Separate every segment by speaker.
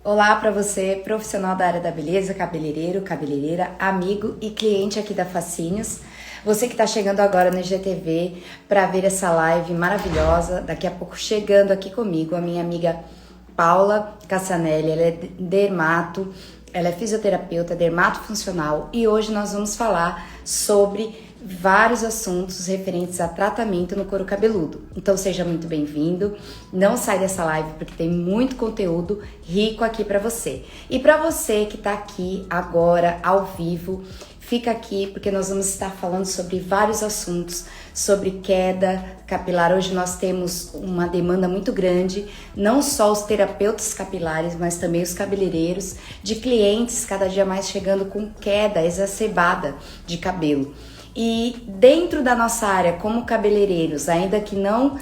Speaker 1: Olá para você, profissional da área da beleza, cabeleireiro, cabeleireira, amigo e cliente aqui da Fascínios. Você que está chegando agora no IGTV para ver essa live maravilhosa, daqui a pouco chegando aqui comigo, a minha amiga Paula Cassanelli, ela é dermato, ela é fisioterapeuta, dermato funcional e hoje nós vamos falar sobre vários assuntos referentes a tratamento no couro cabeludo. Então seja muito bem-vindo, não sai dessa live porque tem muito conteúdo rico aqui para você. E para você que está aqui agora ao vivo, fica aqui porque nós vamos estar falando sobre vários assuntos, sobre queda capilar. Hoje nós temos uma demanda muito grande, não só os terapeutas capilares, mas também os cabeleireiros, de clientes cada dia mais chegando com queda exacerbada de cabelo. E dentro da nossa área, como cabeleireiros, ainda que não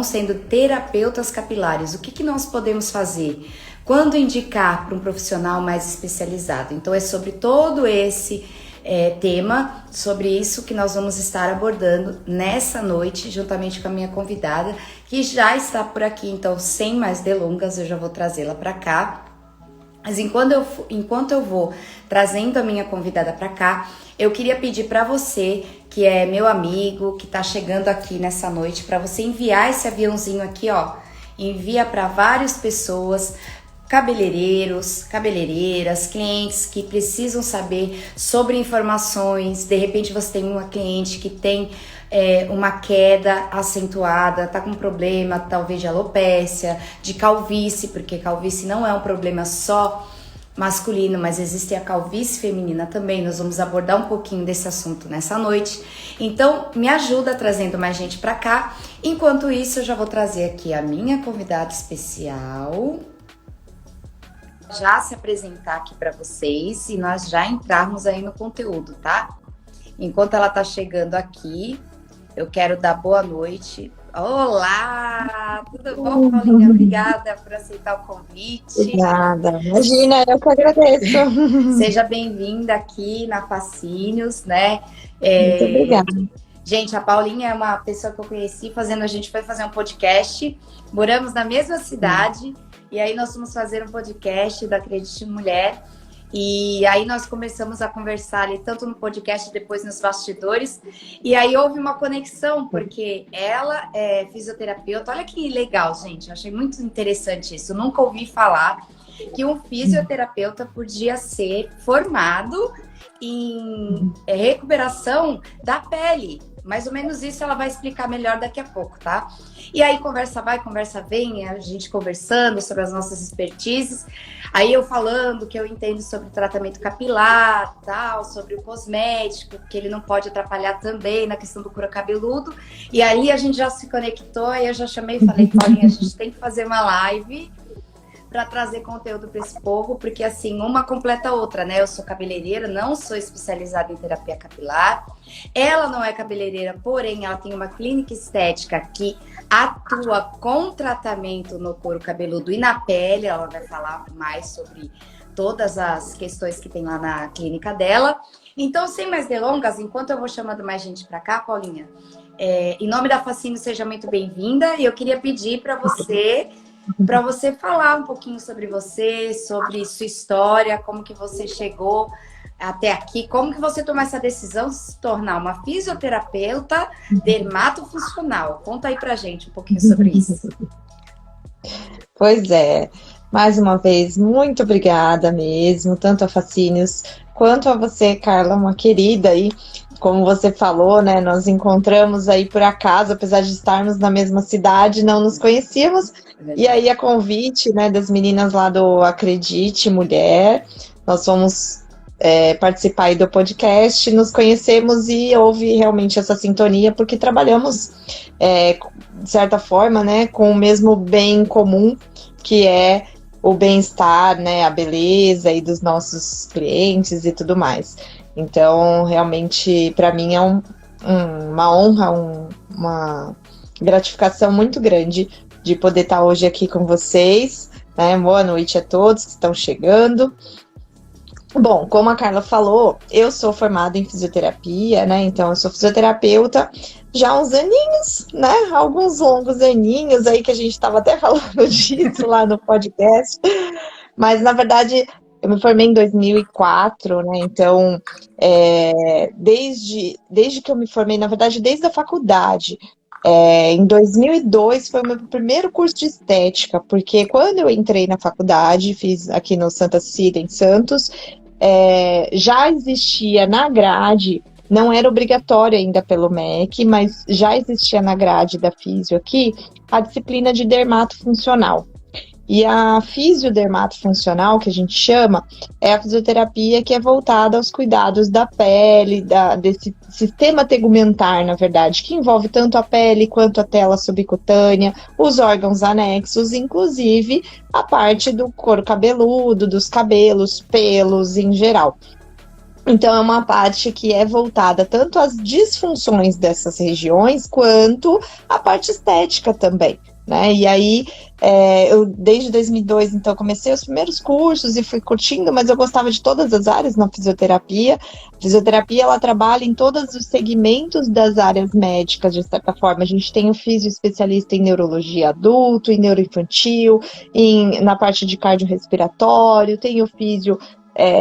Speaker 1: sendo terapeutas capilares, o que nós podemos fazer? Quando indicar para um profissional mais especializado? Então é sobre todo esse tema, sobre isso que nós vamos estar abordando nessa noite, juntamente com a minha convidada, que já está por aqui. Então, sem mais delongas, eu já vou trazê-la para cá. Mas enquanto eu vou trazendo a minha convidada para cá, eu queria pedir para você, que é meu amigo, que está chegando aqui nessa noite, para você enviar esse aviãozinho aqui, ó. Envia para várias pessoas, cabeleireiros, cabeleireiras, clientes que precisam saber sobre informações. De repente você tem uma cliente que tem uma queda acentuada, tá com problema talvez de alopécia, de calvície, porque calvície não é um problema só masculino, mas existe a calvície feminina também. Nós vamos abordar um pouquinho desse assunto nessa noite. Então, me ajuda trazendo mais gente para cá. Enquanto isso, eu já vou trazer aqui a minha convidada especial. Já se apresentar aqui para vocês e nós já entrarmos aí no conteúdo, tá? Enquanto ela tá chegando aqui, eu quero dar boa noite. Olá! Tudo bom, Paulinha? Obrigada por aceitar o convite.
Speaker 2: Obrigada. Imagina, eu que agradeço.
Speaker 1: Seja bem-vinda aqui na Fascínios, né?
Speaker 2: Muito obrigada.
Speaker 1: Gente, a Paulinha é uma pessoa que eu conheci a gente foi fazer um podcast, moramos na mesma cidade, e aí nós fomos fazer um podcast da Acredite Mulher. E aí nós começamos a conversar ali, tanto no podcast, depois nos bastidores. E aí houve uma conexão, porque ela é fisioterapeuta. Olha que legal, gente. Eu achei muito interessante isso. Eu nunca ouvi falar que um fisioterapeuta podia ser formado em recuperação da pele. Mais ou menos isso ela vai explicar melhor daqui a pouco, tá? E aí conversa vai, conversa vem, a gente conversando sobre as nossas expertises. Aí eu falando que eu entendo sobre tratamento capilar, tal, sobre o cosmético, que ele não pode atrapalhar também na questão do couro cabeludo. E aí a gente já se conectou, aí eu já chamei e falei, Paulinha, a gente tem que fazer uma live para trazer conteúdo para esse povo, porque assim, uma completa a outra, né? Eu sou cabeleireira, não sou especializada em terapia capilar. Ela não é cabeleireira, porém ela tem uma clínica estética que atua com tratamento no couro cabeludo e na pele. Ela vai falar mais sobre todas as questões que tem lá na clínica dela. Então, sem mais delongas, enquanto eu vou chamando mais gente para cá, Paulinha, em nome da Fascínios, seja muito bem-vinda. E eu queria pedir para você falar um pouquinho sobre você, sobre sua história, como que você chegou até aqui, como que você tomou essa decisão de se tornar uma fisioterapeuta dermatofuncional. Conta aí pra gente um pouquinho sobre isso.
Speaker 2: Pois é, mais uma vez, muito obrigada mesmo, tanto a Fascínios quanto a você, Carla, uma querida aí. Como você falou, né, nós encontramos aí por acaso, apesar de estarmos na mesma cidade, não nos conhecíamos. E aí a convite, né, das meninas lá do Acredite Mulher, nós fomos participar aí do podcast, nos conhecemos e houve realmente essa sintonia, porque trabalhamos, de certa forma, né, com o mesmo bem comum, que é o bem-estar, né, a beleza aí dos nossos clientes e tudo mais. Então, realmente, para mim é uma honra, uma gratificação muito grande de poder estar hoje aqui com vocês, né? Boa noite a todos que estão chegando. Bom, como a Carla falou, eu sou formada em fisioterapia, né? Então, eu sou fisioterapeuta já há uns aninhos, né? Alguns longos aninhos aí que a gente estava até falando disso lá no podcast. Mas, na verdade, eu me formei em 2004, né? Então, desde que eu me formei, na verdade, desde a faculdade, em 2002 foi o meu primeiro curso de estética, porque quando eu entrei na faculdade, fiz aqui no Santa Cecília, em Santos, já existia na grade, não era obrigatório ainda pelo MEC, mas já existia na grade da Físio aqui, a disciplina de dermatofuncional. E a fisiodermatofuncional, que a gente chama, é a fisioterapia que é voltada aos cuidados da pele, desse sistema tegumentar, na verdade, que envolve tanto a pele quanto a tela subcutânea, os órgãos anexos, inclusive a parte do couro cabeludo, dos cabelos, pelos em geral. Então, é uma parte que é voltada tanto às disfunções dessas regiões, quanto à parte estética também, né? E aí, eu desde 2002, então, comecei os primeiros cursos e fui curtindo, mas eu gostava de todas as áreas na fisioterapia. A fisioterapia, ela trabalha em todos os segmentos das áreas médicas, de certa forma. A gente tem o físio especialista em neurologia adulto, em neuroinfantil, na parte de cardiorrespiratório, tem o físio.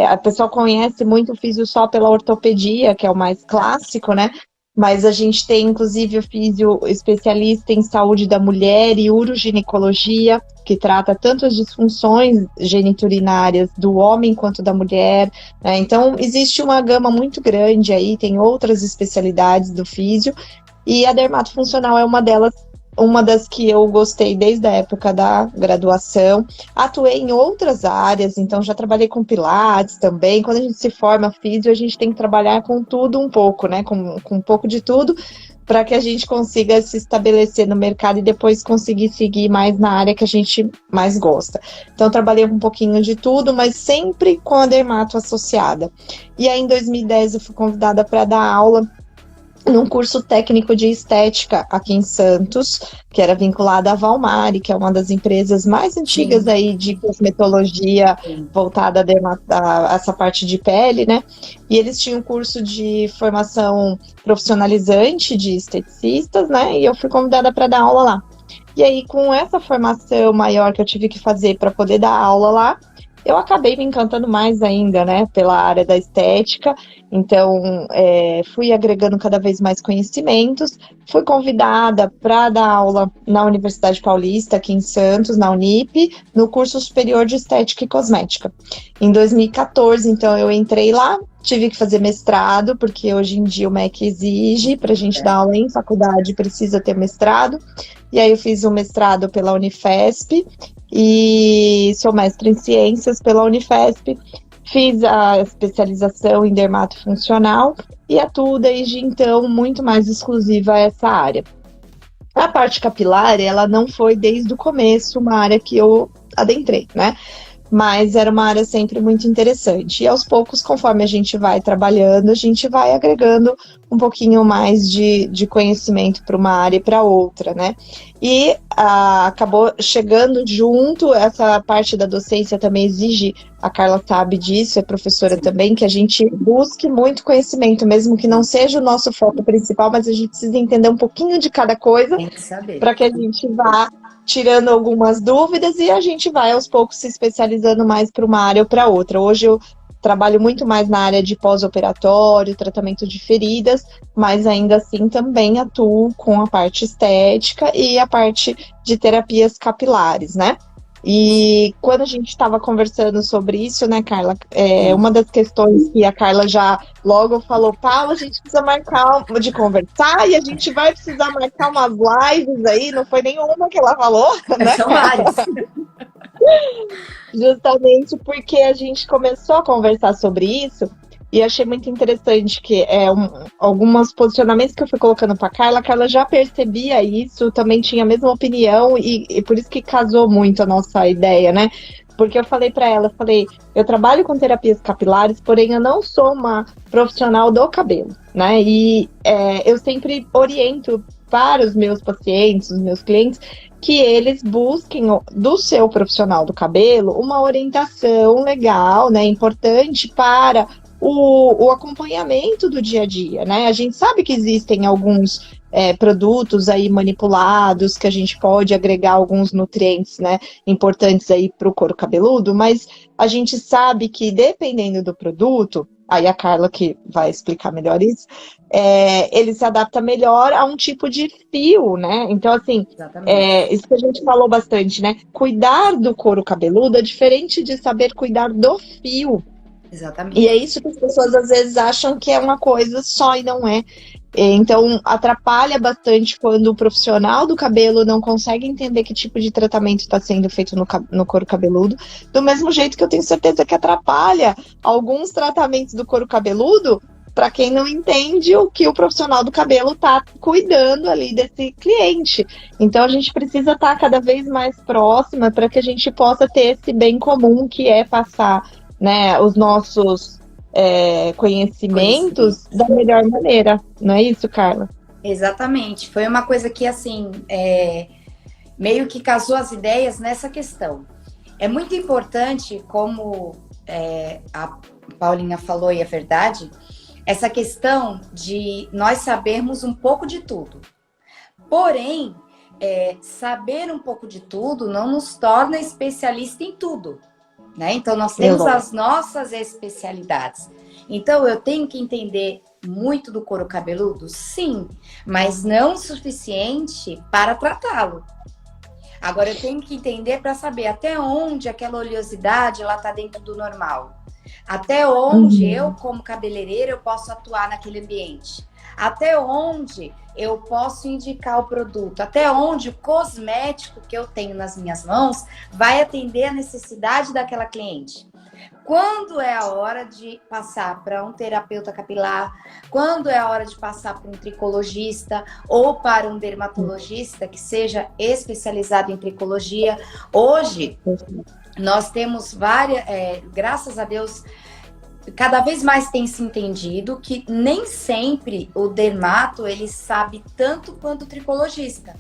Speaker 2: A pessoa conhece muito o físio só pela ortopedia, que é o mais clássico, né? Mas a gente tem, inclusive, o físio especialista em saúde da mulher e uroginecologia, que trata tanto as disfunções geniturinárias do homem quanto da mulher, né? Então, existe uma gama muito grande aí, tem outras especialidades do físio, e a dermatofuncional é uma das que eu gostei desde a época da graduação. Atuei em outras áreas, então já trabalhei com pilates também. Quando a gente se forma físio, a gente tem que trabalhar com tudo um pouco, né? Com um pouco de tudo, para que a gente consiga se estabelecer no mercado e depois conseguir seguir mais na área que a gente mais gosta. Então, trabalhei um pouquinho de tudo, mas sempre com a dermato associada. E aí, em 2010, eu fui convidada para dar aula num curso técnico de estética aqui em Santos, que era vinculado à Valmari, que é uma das empresas mais antigas aí de cosmetologia voltada a essa parte de pele, né? E eles tinham um curso de formação profissionalizante de esteticistas, né? E eu fui convidada para dar aula lá. E aí, com essa formação maior que eu tive que fazer para poder dar aula lá, eu acabei me encantando mais ainda, né, pela área da estética. Então, fui agregando cada vez mais conhecimentos. Fui convidada para dar aula na Universidade Paulista, aqui em Santos, na Unip, no curso superior de Estética e Cosmética. Em 2014, então, eu entrei lá, tive que fazer mestrado, porque hoje em dia o MEC exige, para a gente dar aula em faculdade, precisa ter mestrado. E aí eu fiz o mestrado pela Unifesp, e sou mestre em ciências pela Unifesp, fiz a especialização em dermatofuncional e atuo desde então muito mais exclusiva a essa área. A parte capilar, ela não foi desde o começo uma área que eu adentrei, né? Mas era uma área sempre muito interessante. E aos poucos, conforme a gente vai trabalhando, a gente vai agregando um pouquinho mais de conhecimento para uma área e para outra, né? E acabou chegando junto, essa parte da docência também exige, a Carla sabe disso, é professora também, que a gente busque muito conhecimento, mesmo que não seja o nosso foco principal, mas a gente precisa entender um pouquinho de cada coisa para que a gente vá tirando algumas dúvidas e a gente vai aos poucos se especializando mais para uma área ou para outra. Hoje eu trabalho muito mais na área de pós-operatório, tratamento de feridas, mas ainda assim também atuo com a parte estética e a parte de terapias capilares, né? E quando a gente estava conversando sobre isso, né, Carla, uma das questões que a Carla já logo falou, Paula, a gente precisa marcar de conversar e a gente vai precisar marcar umas lives aí, não foi nenhuma que ela falou, né?
Speaker 1: São várias.
Speaker 2: Justamente porque a gente começou a conversar sobre isso e achei muito interessante que alguns posicionamentos que eu fui colocando para a Carla já percebia isso, também tinha a mesma opinião e por isso que casou muito a nossa ideia, né? Porque eu falei para ela, eu trabalho com terapias capilares, porém eu não sou uma profissional do cabelo, né? E eu sempre oriento para os meus pacientes, os meus clientes, que eles busquem do seu profissional do cabelo uma orientação legal, né, importante para o acompanhamento do dia a dia, né? A gente sabe que existem alguns produtos aí manipulados, que a gente pode agregar alguns nutrientes, né, importantes aí para o couro cabeludo, mas a gente sabe que dependendo do produto, aí a Carla que vai explicar melhor isso, ele se adapta melhor a um tipo de fio, né? Então, assim,
Speaker 1: Exatamente.
Speaker 2: isso que a gente falou bastante, né? Cuidar do couro cabeludo é diferente de saber cuidar do fio. E é
Speaker 1: Exatamente.
Speaker 2: isso que as pessoas às vezes acham que é uma coisa só e não é. Então, atrapalha bastante quando o profissional do cabelo não consegue entender que tipo de tratamento está sendo feito no couro cabeludo. Do mesmo jeito que eu tenho certeza que atrapalha alguns tratamentos do couro cabeludo para quem não entende o que o profissional do cabelo está cuidando ali desse cliente. Então, a gente precisa estar cada vez mais próxima para que a gente possa ter esse bem comum que é passar, né, os nossos conhecimentos da melhor maneira. Não é isso, Carla?
Speaker 1: Exatamente. Foi uma coisa que, assim, meio que casou as ideias nessa questão. É muito importante, como a Paulinha falou e é verdade, essa questão de nós sabermos um pouco de tudo. Porém, saber um pouco de tudo não nos torna especialista em tudo. Né? Então, nós temos as nossas especialidades. Então, eu tenho que entender muito do couro cabeludo? Sim, mas não o suficiente para tratá-lo. Agora, eu tenho que entender para saber até onde aquela oleosidade está dentro do normal. Até onde eu, como cabeleireira, eu posso atuar naquele ambiente. Até onde eu posso indicar o produto, até onde o cosmético que eu tenho nas minhas mãos vai atender a necessidade daquela cliente. Quando é a hora de passar para um terapeuta capilar, quando é a hora de passar para um tricologista ou para um dermatologista que seja especializado em tricologia. Hoje, nós temos várias, graças a Deus, cada vez mais tem se entendido que nem sempre o dermato ele sabe tanto quanto o tricologista.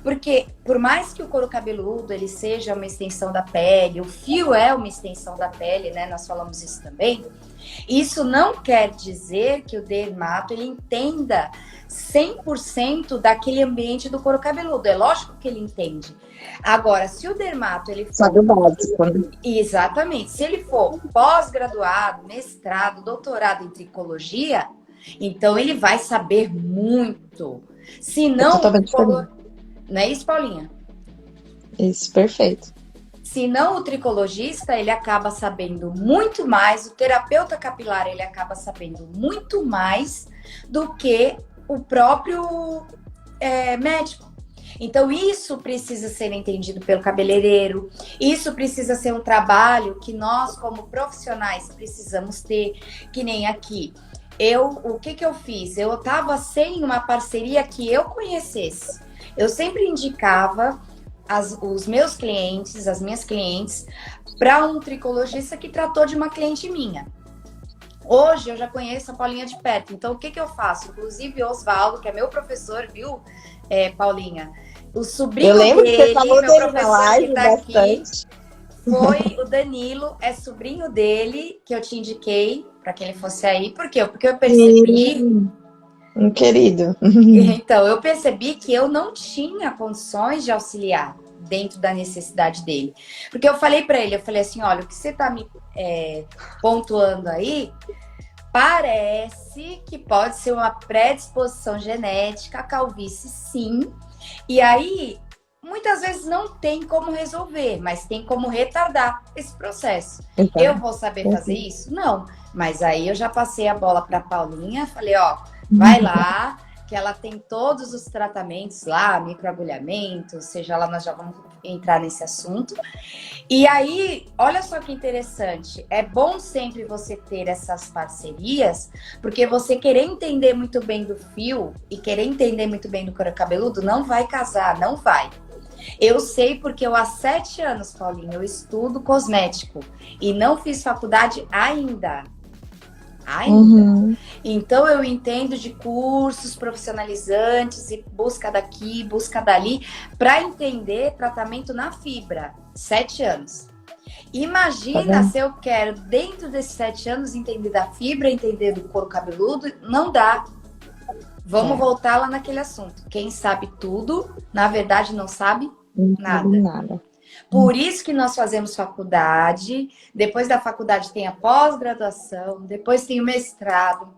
Speaker 1: Porque por mais que o couro cabeludo ele seja uma extensão da pele, o fio é uma extensão da pele, né? Nós falamos isso também. Isso não quer dizer que o dermato ele entenda 100% daquele ambiente do couro cabeludo. É lógico que ele entende. Agora, se o dermato ele for...
Speaker 2: Sabe o básico, né?
Speaker 1: Exatamente. Se ele for pós-graduado, mestrado, doutorado em tricologia, então ele vai saber muito. Se não, não é isso, Paulinha?
Speaker 2: Isso, perfeito.
Speaker 1: Se não, o tricologista, ele acaba sabendo muito mais, o terapeuta capilar, ele acaba sabendo muito mais do que o próprio médico. Então, isso precisa ser entendido pelo cabeleireiro, isso precisa ser um trabalho que nós, como profissionais, precisamos ter, que nem aqui. O que eu fiz? Eu estava sem uma parceria que eu conhecesse. Eu sempre indicava os meus clientes, as minhas clientes, para um tricologista que tratou de uma cliente minha. Hoje eu já conheço a Paulinha de perto, então o que eu faço? Inclusive o Osvaldo, que é meu professor, viu, Paulinha? O sobrinho
Speaker 2: dele,
Speaker 1: que você falou
Speaker 2: meu professor que tá aqui,
Speaker 1: foi o Danilo, é sobrinho dele, que eu te indiquei para que ele fosse aí. Por quê? Porque eu percebi...
Speaker 2: Um querido.
Speaker 1: Então, eu percebi que eu não tinha condições de auxiliar dentro da necessidade dele. Porque eu falei para ele, eu falei assim, olha, o que você tá me pontuando aí, parece que pode ser uma predisposição genética, a calvície sim. E aí, muitas vezes não tem como resolver, mas tem como retardar esse processo. Então, eu vou saber fazer isso? Não. Mas aí eu já passei a bola para a Paulinha, falei, ó, vai lá, que ela tem todos os tratamentos lá, microagulhamento, seja lá, nós já vamos entrar nesse assunto. E aí, olha só que interessante, é bom sempre você ter essas parcerias, porque você querer entender muito bem do fio e querer entender muito bem do couro cabeludo não vai casar, não vai. Eu sei porque eu há 7 anos, Paulinha, eu estudo cosmético e não fiz faculdade ainda. Então eu entendo de cursos profissionalizantes e busca daqui, busca dali, para entender tratamento na fibra. 7 anos. Imagina se eu quero, dentro desses 7 anos, entender da fibra, entender do couro cabeludo. Não dá. Vamos voltar lá naquele assunto. Quem sabe tudo, na verdade, não sabe nada. Por isso que nós fazemos faculdade, depois da faculdade tem a pós-graduação, depois tem o mestrado,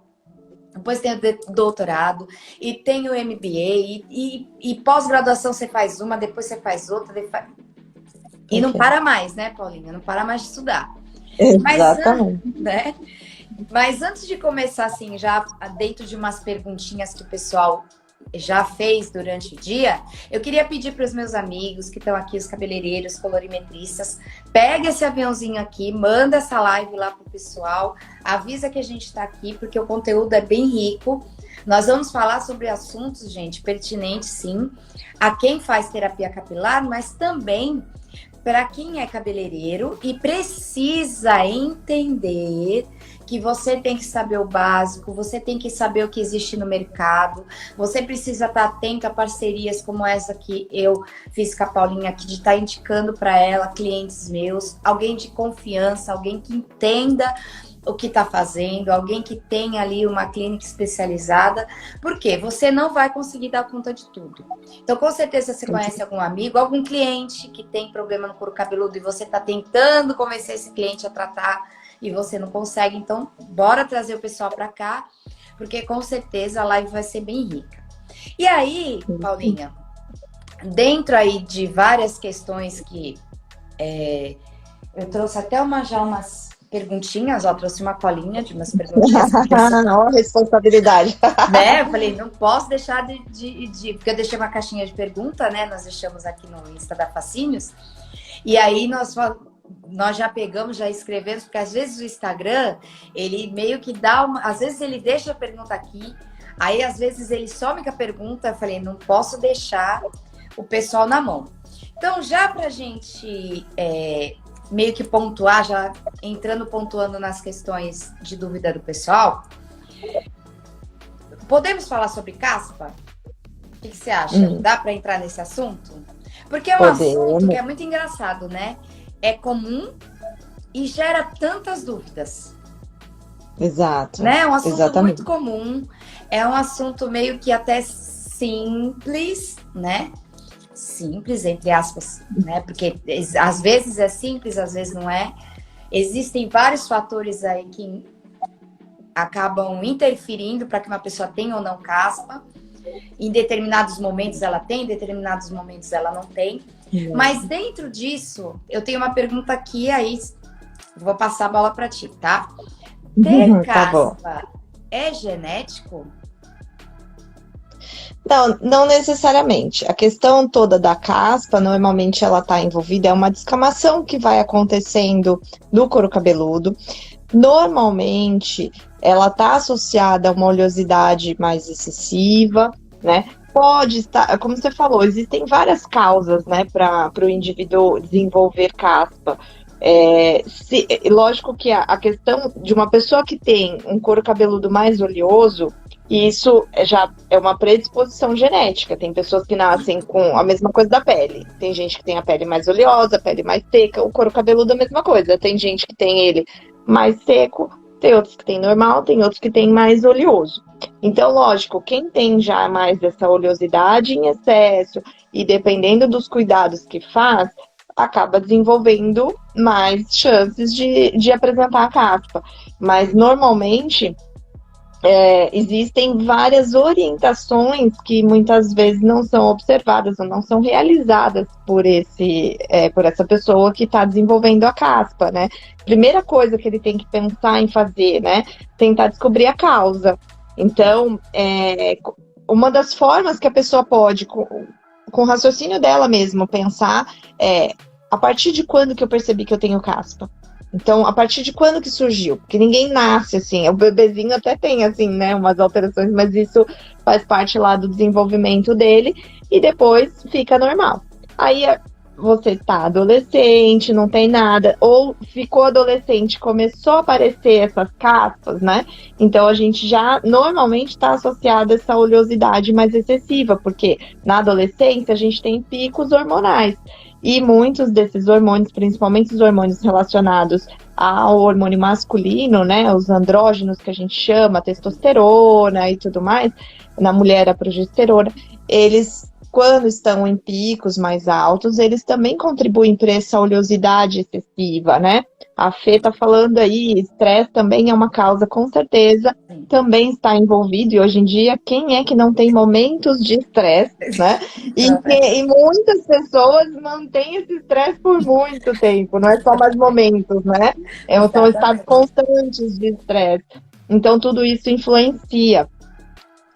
Speaker 1: depois tem o doutorado, e tem o MBA, e pós-graduação você faz uma, depois você faz outra, e não para mais, né, Paulinha? Não para mais de estudar.
Speaker 2: Exatamente.
Speaker 1: Mas antes de começar, assim, já dentro de umas perguntinhas que o pessoal já fez durante o dia, eu queria pedir para os meus amigos que estão aqui, os cabeleireiros, colorimetristas, pega esse aviãozinho aqui, manda essa live lá pro pessoal, avisa que a gente está aqui, porque o conteúdo é bem rico. Nós vamos falar sobre assuntos, gente, pertinentes, sim, a quem faz terapia capilar, mas também para quem é cabeleireiro e precisa entender que você tem que saber o básico, você tem que saber o que existe no mercado, você precisa estar atento a parcerias como essa que eu fiz com a Paulinha aqui, de estar indicando para ela clientes meus, alguém de confiança, alguém que entenda o que está fazendo, alguém que tenha ali uma clínica especializada, porque você não vai conseguir dar conta de tudo. Então, com certeza, você conhece algum amigo, algum cliente que tem problema no couro cabeludo e você está tentando convencer esse cliente a tratar e você não consegue. Então, bora trazer o pessoal para cá, porque com certeza a live vai ser bem rica. E aí, Paulinha, dentro aí de várias questões que eu trouxe até umas perguntinhas, ó, trouxe uma colinha de umas perguntinhas.
Speaker 2: Ó, responsabilidade.
Speaker 1: Né? Eu falei, não posso deixar porque eu deixei uma caixinha de pergunta, né? Nós deixamos aqui no Insta da Fascínios. E aí nós já pegamos, já escrevemos, porque às vezes o Instagram, ele meio que às vezes ele deixa a pergunta aqui, aí às vezes ele some com a pergunta. Eu falei, não posso deixar o pessoal na mão. Então, já pra gente meio que pontuar, já pontuando nas questões de dúvida do pessoal, podemos falar sobre caspa? O que você acha? Dá para entrar nesse assunto? Porque é um assunto que é muito engraçado, né? É comum e gera tantas dúvidas.
Speaker 2: Exato.
Speaker 1: Né? É um assunto
Speaker 2: Exatamente.
Speaker 1: muito comum, é um assunto meio que até simples, né? Simples, entre aspas, né? Porque às vezes é simples, às vezes não é. Existem vários fatores aí que acabam interferindo para que uma pessoa tenha ou não caspa. Em determinados momentos ela tem, em determinados momentos ela não tem. Mas dentro disso, eu tenho uma pergunta aqui, aí vou passar a bola para ti, tá? Ter caspa é genético?
Speaker 2: Não necessariamente. A questão toda da caspa, normalmente ela está envolvida, é uma descamação que vai acontecendo no couro cabeludo. Normalmente, ela está associada a uma oleosidade mais excessiva, né? Pode estar, como você falou, existem várias causas, né, para o indivíduo desenvolver caspa. Lógico que a questão de uma pessoa que tem um couro cabeludo mais oleoso, isso já é uma predisposição genética. Tem pessoas que nascem com a mesma coisa da pele. Tem gente que tem a pele mais oleosa, a pele mais seca. O couro cabeludo é a mesma coisa. Tem gente que tem ele mais seco, tem outros que tem normal, tem outros que tem mais oleoso. Então, lógico, quem tem já mais dessa oleosidade em excesso e dependendo dos cuidados que faz, acaba desenvolvendo mais chances de apresentar a caspa. Mas, normalmente, existem várias orientações que muitas vezes não são observadas ou não são realizadas por essa pessoa que está desenvolvendo a caspa, né? Primeira coisa que ele tem que pensar em fazer, né? Tentar descobrir a causa. Então, uma das formas que a pessoa pode, com o raciocínio dela mesmo, pensar a partir de quando que eu percebi que eu tenho caspa? Então, a partir de quando que surgiu? Porque ninguém nasce assim, o bebezinho até tem assim, né, umas alterações, mas isso faz parte lá do desenvolvimento dele e depois fica normal. Aí você tá adolescente, não tem nada, ou ficou adolescente, começou a aparecer essas caspas, né? Então a gente já normalmente está associado a essa oleosidade mais excessiva, porque na adolescência a gente tem picos hormonais. E muitos desses hormônios, principalmente os hormônios relacionados ao hormônio masculino, né, os andrógenos que a gente chama, a testosterona e tudo mais, na mulher a progesterona, eles, quando estão em picos mais altos, eles também contribuem para essa oleosidade excessiva, né? A Fê tá falando aí, estresse também é uma causa, com certeza, também está envolvido, e hoje em dia, quem é que não tem momentos de estresse, né? E muitas pessoas mantêm esse estresse por muito tempo, não é só mais momentos, né? São estados constantes de estresse. Então, tudo isso influencia.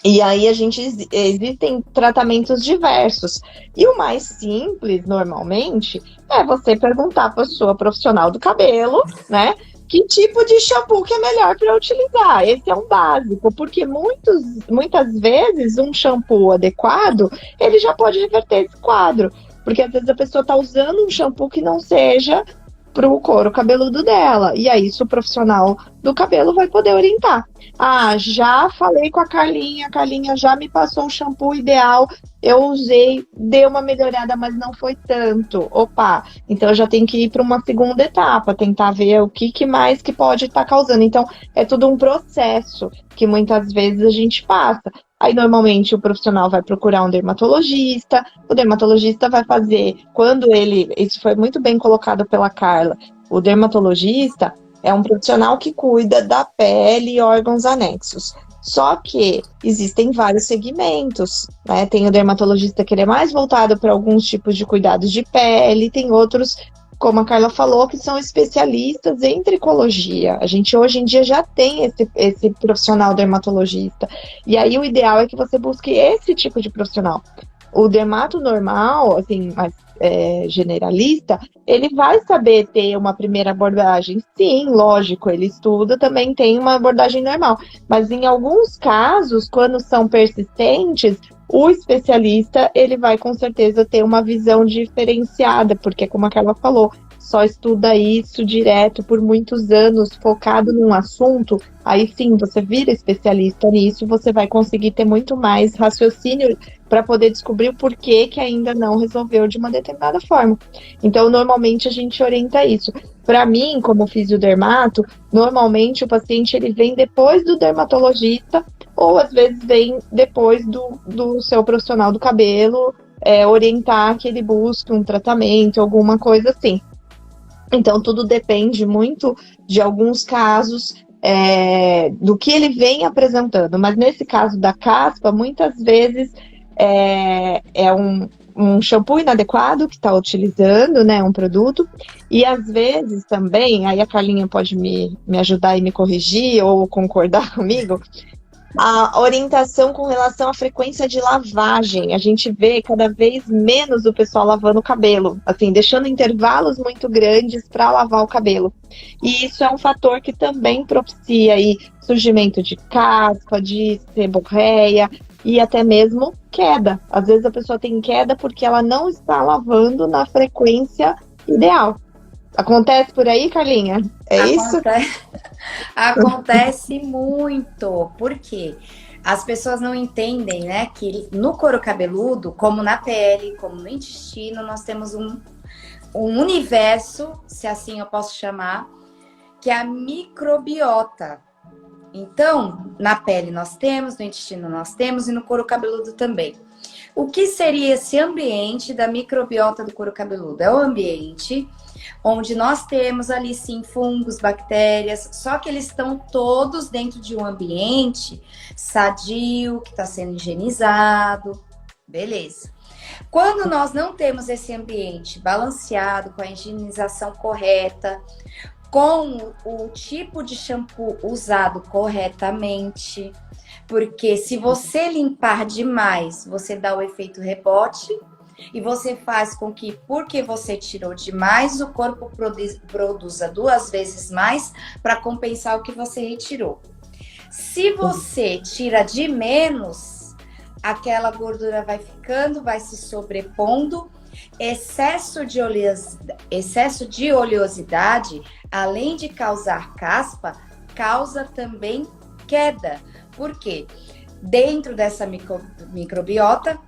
Speaker 2: E aí existem tratamentos diversos. E o mais simples, normalmente, é você perguntar para a sua profissional do cabelo, né? Que tipo de shampoo que é melhor para utilizar. Esse é um básico, porque muitas vezes um shampoo adequado, ele já pode reverter esse quadro. Porque às vezes a pessoa está usando um shampoo que não seja para o couro cabeludo dela. E aí, isso o profissional do cabelo vai poder orientar. Ah, já falei com a Carlinha já me passou o shampoo ideal, eu usei, deu uma melhorada, mas não foi tanto. Opa, então eu já tenho que ir para uma segunda etapa, tentar ver o que mais que pode estar causando. Então, é tudo um processo que muitas vezes a gente passa. Aí, normalmente, o profissional vai procurar um dermatologista, o dermatologista vai fazer, isso foi muito bem colocado pela Carla, o dermatologista é um profissional que cuida da pele e órgãos anexos. Só que existem vários segmentos, né? Tem o dermatologista que ele é mais voltado para alguns tipos de cuidados de pele, tem outros, como a Carla falou, que são especialistas em tricologia. A gente hoje em dia já tem esse profissional dermatologista. E aí o ideal é que você busque esse tipo de profissional. O dermato normal, assim, mais generalista, ele vai saber ter uma primeira abordagem. Sim, lógico, ele estuda, também tem uma abordagem normal. Mas em alguns casos, quando são persistentes, o especialista, ele vai com certeza ter uma visão diferenciada, porque como a Carla falou, só estuda isso direto por muitos anos, focado num assunto, aí sim, você vira especialista nisso, você vai conseguir ter muito mais raciocínio para poder descobrir o porquê que ainda não resolveu de uma determinada forma. Então, normalmente, a gente orienta isso. Para mim, como fisiodermato, normalmente o paciente ele vem depois do dermatologista, ou às vezes vem depois do seu profissional do cabelo, orientar que ele busque um tratamento, alguma coisa assim. Então, tudo depende muito de alguns casos, do que ele vem apresentando. Mas nesse caso da caspa, muitas vezes é um shampoo inadequado que está utilizando, né, um produto. E às vezes também, aí a Carlinha pode me ajudar e me corrigir ou concordar comigo, a orientação com relação à frequência de lavagem. A gente vê cada vez menos o pessoal lavando o cabelo, assim, deixando intervalos muito grandes para lavar o cabelo. E isso é um fator que também propicia aí surgimento de caspa, de seborreia e até mesmo queda. Às vezes a pessoa tem queda porque ela não está lavando na frequência ideal. Acontece por aí, Carlinha? Isso?
Speaker 1: Acontece muito. Por quê? As pessoas não entendem, né, que no couro cabeludo, como na pele, como no intestino, nós temos um universo, se assim eu posso chamar, que é a microbiota. Então, na pele nós temos, no intestino nós temos e no couro cabeludo também. O que seria esse ambiente da microbiota do couro cabeludo? É o ambiente onde nós temos ali sim fungos, bactérias, só que eles estão todos dentro de um ambiente sadio, que está sendo higienizado, beleza. Quando nós não temos esse ambiente balanceado, com a higienização correta, com o tipo de shampoo usado corretamente, porque se você limpar demais, você dá o efeito rebote e você faz com que, porque você tirou demais, o corpo produza 2 vezes mais para compensar o que você retirou. Se você tira de menos, aquela gordura vai ficando, vai se sobrepondo. Excesso de oleosidade, além de causar caspa, causa também queda. Por quê? Dentro dessa microbiota,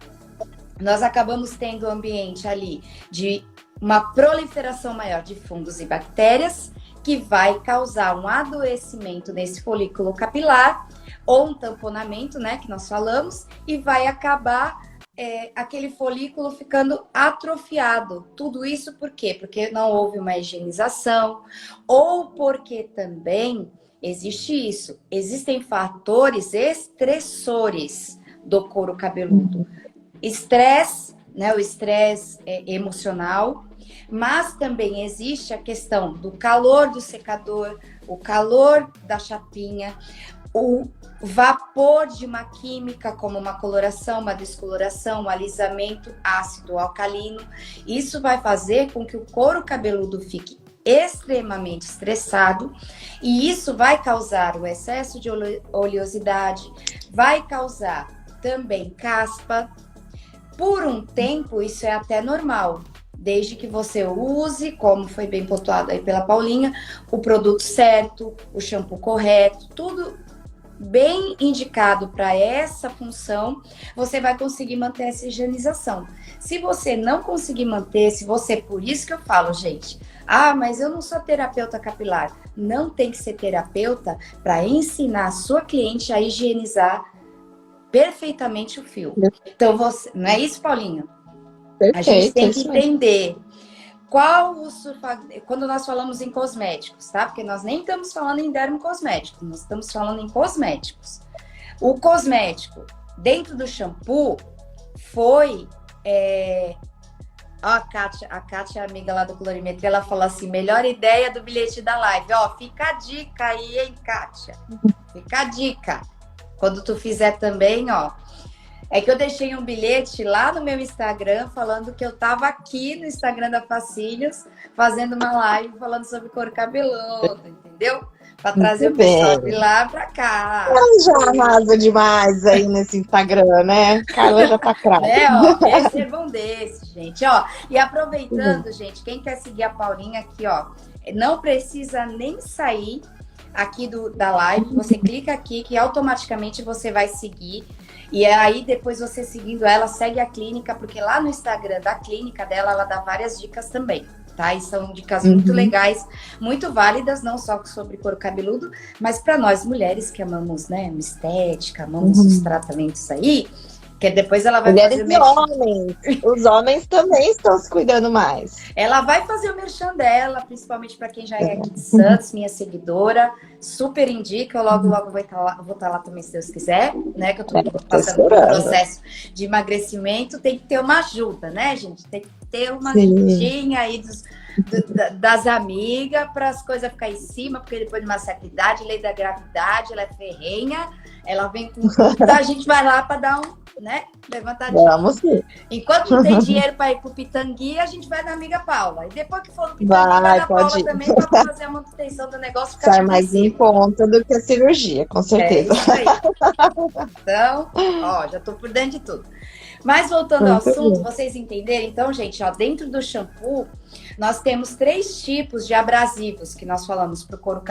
Speaker 1: nós acabamos tendo um ambiente ali de uma proliferação maior de fungos e bactérias, que vai causar um adoecimento nesse folículo capilar, ou um tamponamento, né, que nós falamos, e vai acabar aquele folículo ficando atrofiado. Tudo isso por quê? Porque não houve uma higienização, ou porque também existe isso. Existem fatores estressores do couro cabeludo. Estresse, né, o estresse emocional, mas também existe a questão do calor do secador, o calor da chapinha, o vapor de uma química como uma coloração, uma descoloração, um alisamento ácido ou alcalino. Isso vai fazer com que o couro cabeludo fique extremamente estressado, e isso vai causar o excesso de oleosidade, vai causar também caspa. Por um tempo, isso é até normal, desde que você use, como foi bem pontuado aí pela Paulinha, o produto certo, o shampoo correto, tudo bem indicado para essa função, você vai conseguir manter essa higienização. Se você não conseguir manter, se você, por isso que eu falo, gente, mas eu não sou terapeuta capilar. Não tem que ser terapeuta para ensinar a sua cliente a higienizar perfeitamente o fio. Então, você, não é isso, Paulinha?
Speaker 2: Perfeito,
Speaker 1: a gente tem que entender qual o quando nós falamos em cosméticos, tá? Porque nós nem estamos falando em dermocosméticos, nós estamos falando em cosméticos. O cosmético dentro do shampoo foi... a Kátia, amiga lá do Colorimetria, ela falou assim, melhor ideia do bilhete da live. Fica a dica aí, hein, Kátia? Fica a dica. Quando tu fizer também, é que eu deixei um bilhete lá no meu Instagram falando que eu tava aqui no Instagram da Facílios fazendo uma live falando sobre couro cabeludo, entendeu? Para trazer o pessoal de lá para cá.
Speaker 2: Ela já arrasa demais aí nesse Instagram, né? Carla já tá crava.
Speaker 1: Recebam desse, gente. E aproveitando, gente, quem quer seguir a Paulinha aqui, não precisa nem sair aqui da live. Você clica aqui que automaticamente você vai seguir. E aí, depois você seguindo ela, segue a clínica, porque lá no Instagram da clínica dela, ela dá várias dicas também, tá? E são dicas muito legais, muito válidas, não só sobre couro cabeludo, mas para nós mulheres que amamos, né, estética, amamos os tratamentos aí, que depois ela vai
Speaker 2: mulheres
Speaker 1: fazer
Speaker 2: e homens. Os homens também estão se cuidando mais.
Speaker 1: Ela vai fazer o merchan dela, principalmente para quem já é aqui de Santos, minha seguidora. Super indica, eu logo vou estar lá também, se Deus quiser, né? Que eu tô passando por um processo de emagrecimento. Tem que ter uma ajuda, né, gente? Tem que ter uma ajudinha aí das amigas para as coisas ficarem em cima, porque depois de uma certa idade, lei da gravidade, ela é ferrenha, ela vem com tudo, a gente vai lá para dar levantadinha.
Speaker 2: Vamos sim.
Speaker 1: Enquanto não tem dinheiro para ir pro Pitangui, a gente vai na amiga Paula. E depois que for no Pitangui, vai na Paula também para fazer a manutenção do negócio.
Speaker 2: Sai mais em conta do que a cirurgia, com certeza.
Speaker 1: É isso aí. Então, já tô por dentro de tudo. Mas voltando ao assunto, vocês entenderem, então, gente, dentro do shampoo, nós temos 3 tipos de abrasivos que nós falamos para o couro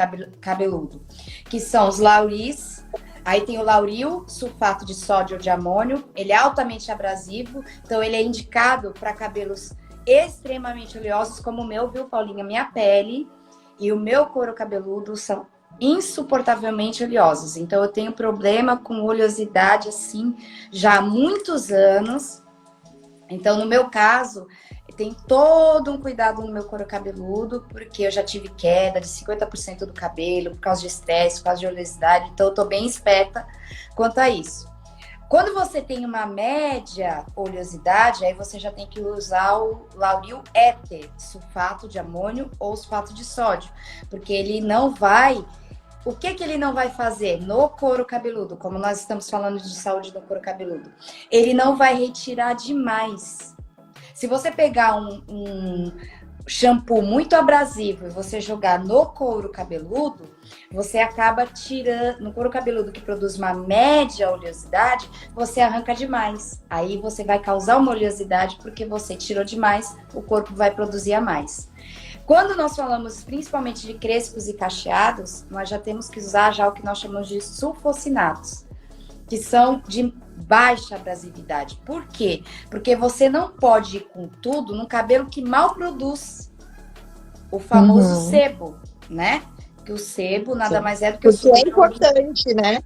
Speaker 1: cabeludo, que são os lauris. Aí tem o lauril, sulfato de sódio ou de amônio. Ele é altamente abrasivo, então ele é indicado para cabelos extremamente oleosos, como o meu, viu, Paulinha? Minha pele e o meu couro cabeludo são insuportavelmente oleosos. Então eu tenho problema com oleosidade, assim, já há muitos anos. Então, no meu caso, tem todo um cuidado no meu couro cabeludo, porque eu já tive queda de 50% do cabelo por causa de estresse, por causa de oleosidade, então eu tô bem esperta quanto a isso. Quando você tem uma média oleosidade, aí você já tem que usar o lauril éter, sulfato de amônio ou sulfato de sódio, porque ele não vai... O que ele não vai fazer no couro cabeludo, como nós estamos falando de saúde do couro cabeludo? Ele não vai retirar demais. Se você pegar um shampoo muito abrasivo e você jogar no couro cabeludo, você acaba tirando, no couro cabeludo que produz uma média oleosidade, você arranca demais. Aí você vai causar uma oleosidade porque você tirou demais, o corpo vai produzir a mais. Quando nós falamos principalmente de crespos e cacheados, nós já temos que usar já o que nós chamamos de sulfocinatos, que são baixa abrasividade. Por quê? Porque você não pode ir com tudo num cabelo que mal produz. O famoso sebo, né? Que o sebo nada mais é do que o
Speaker 2: suco. Porque é importante, né?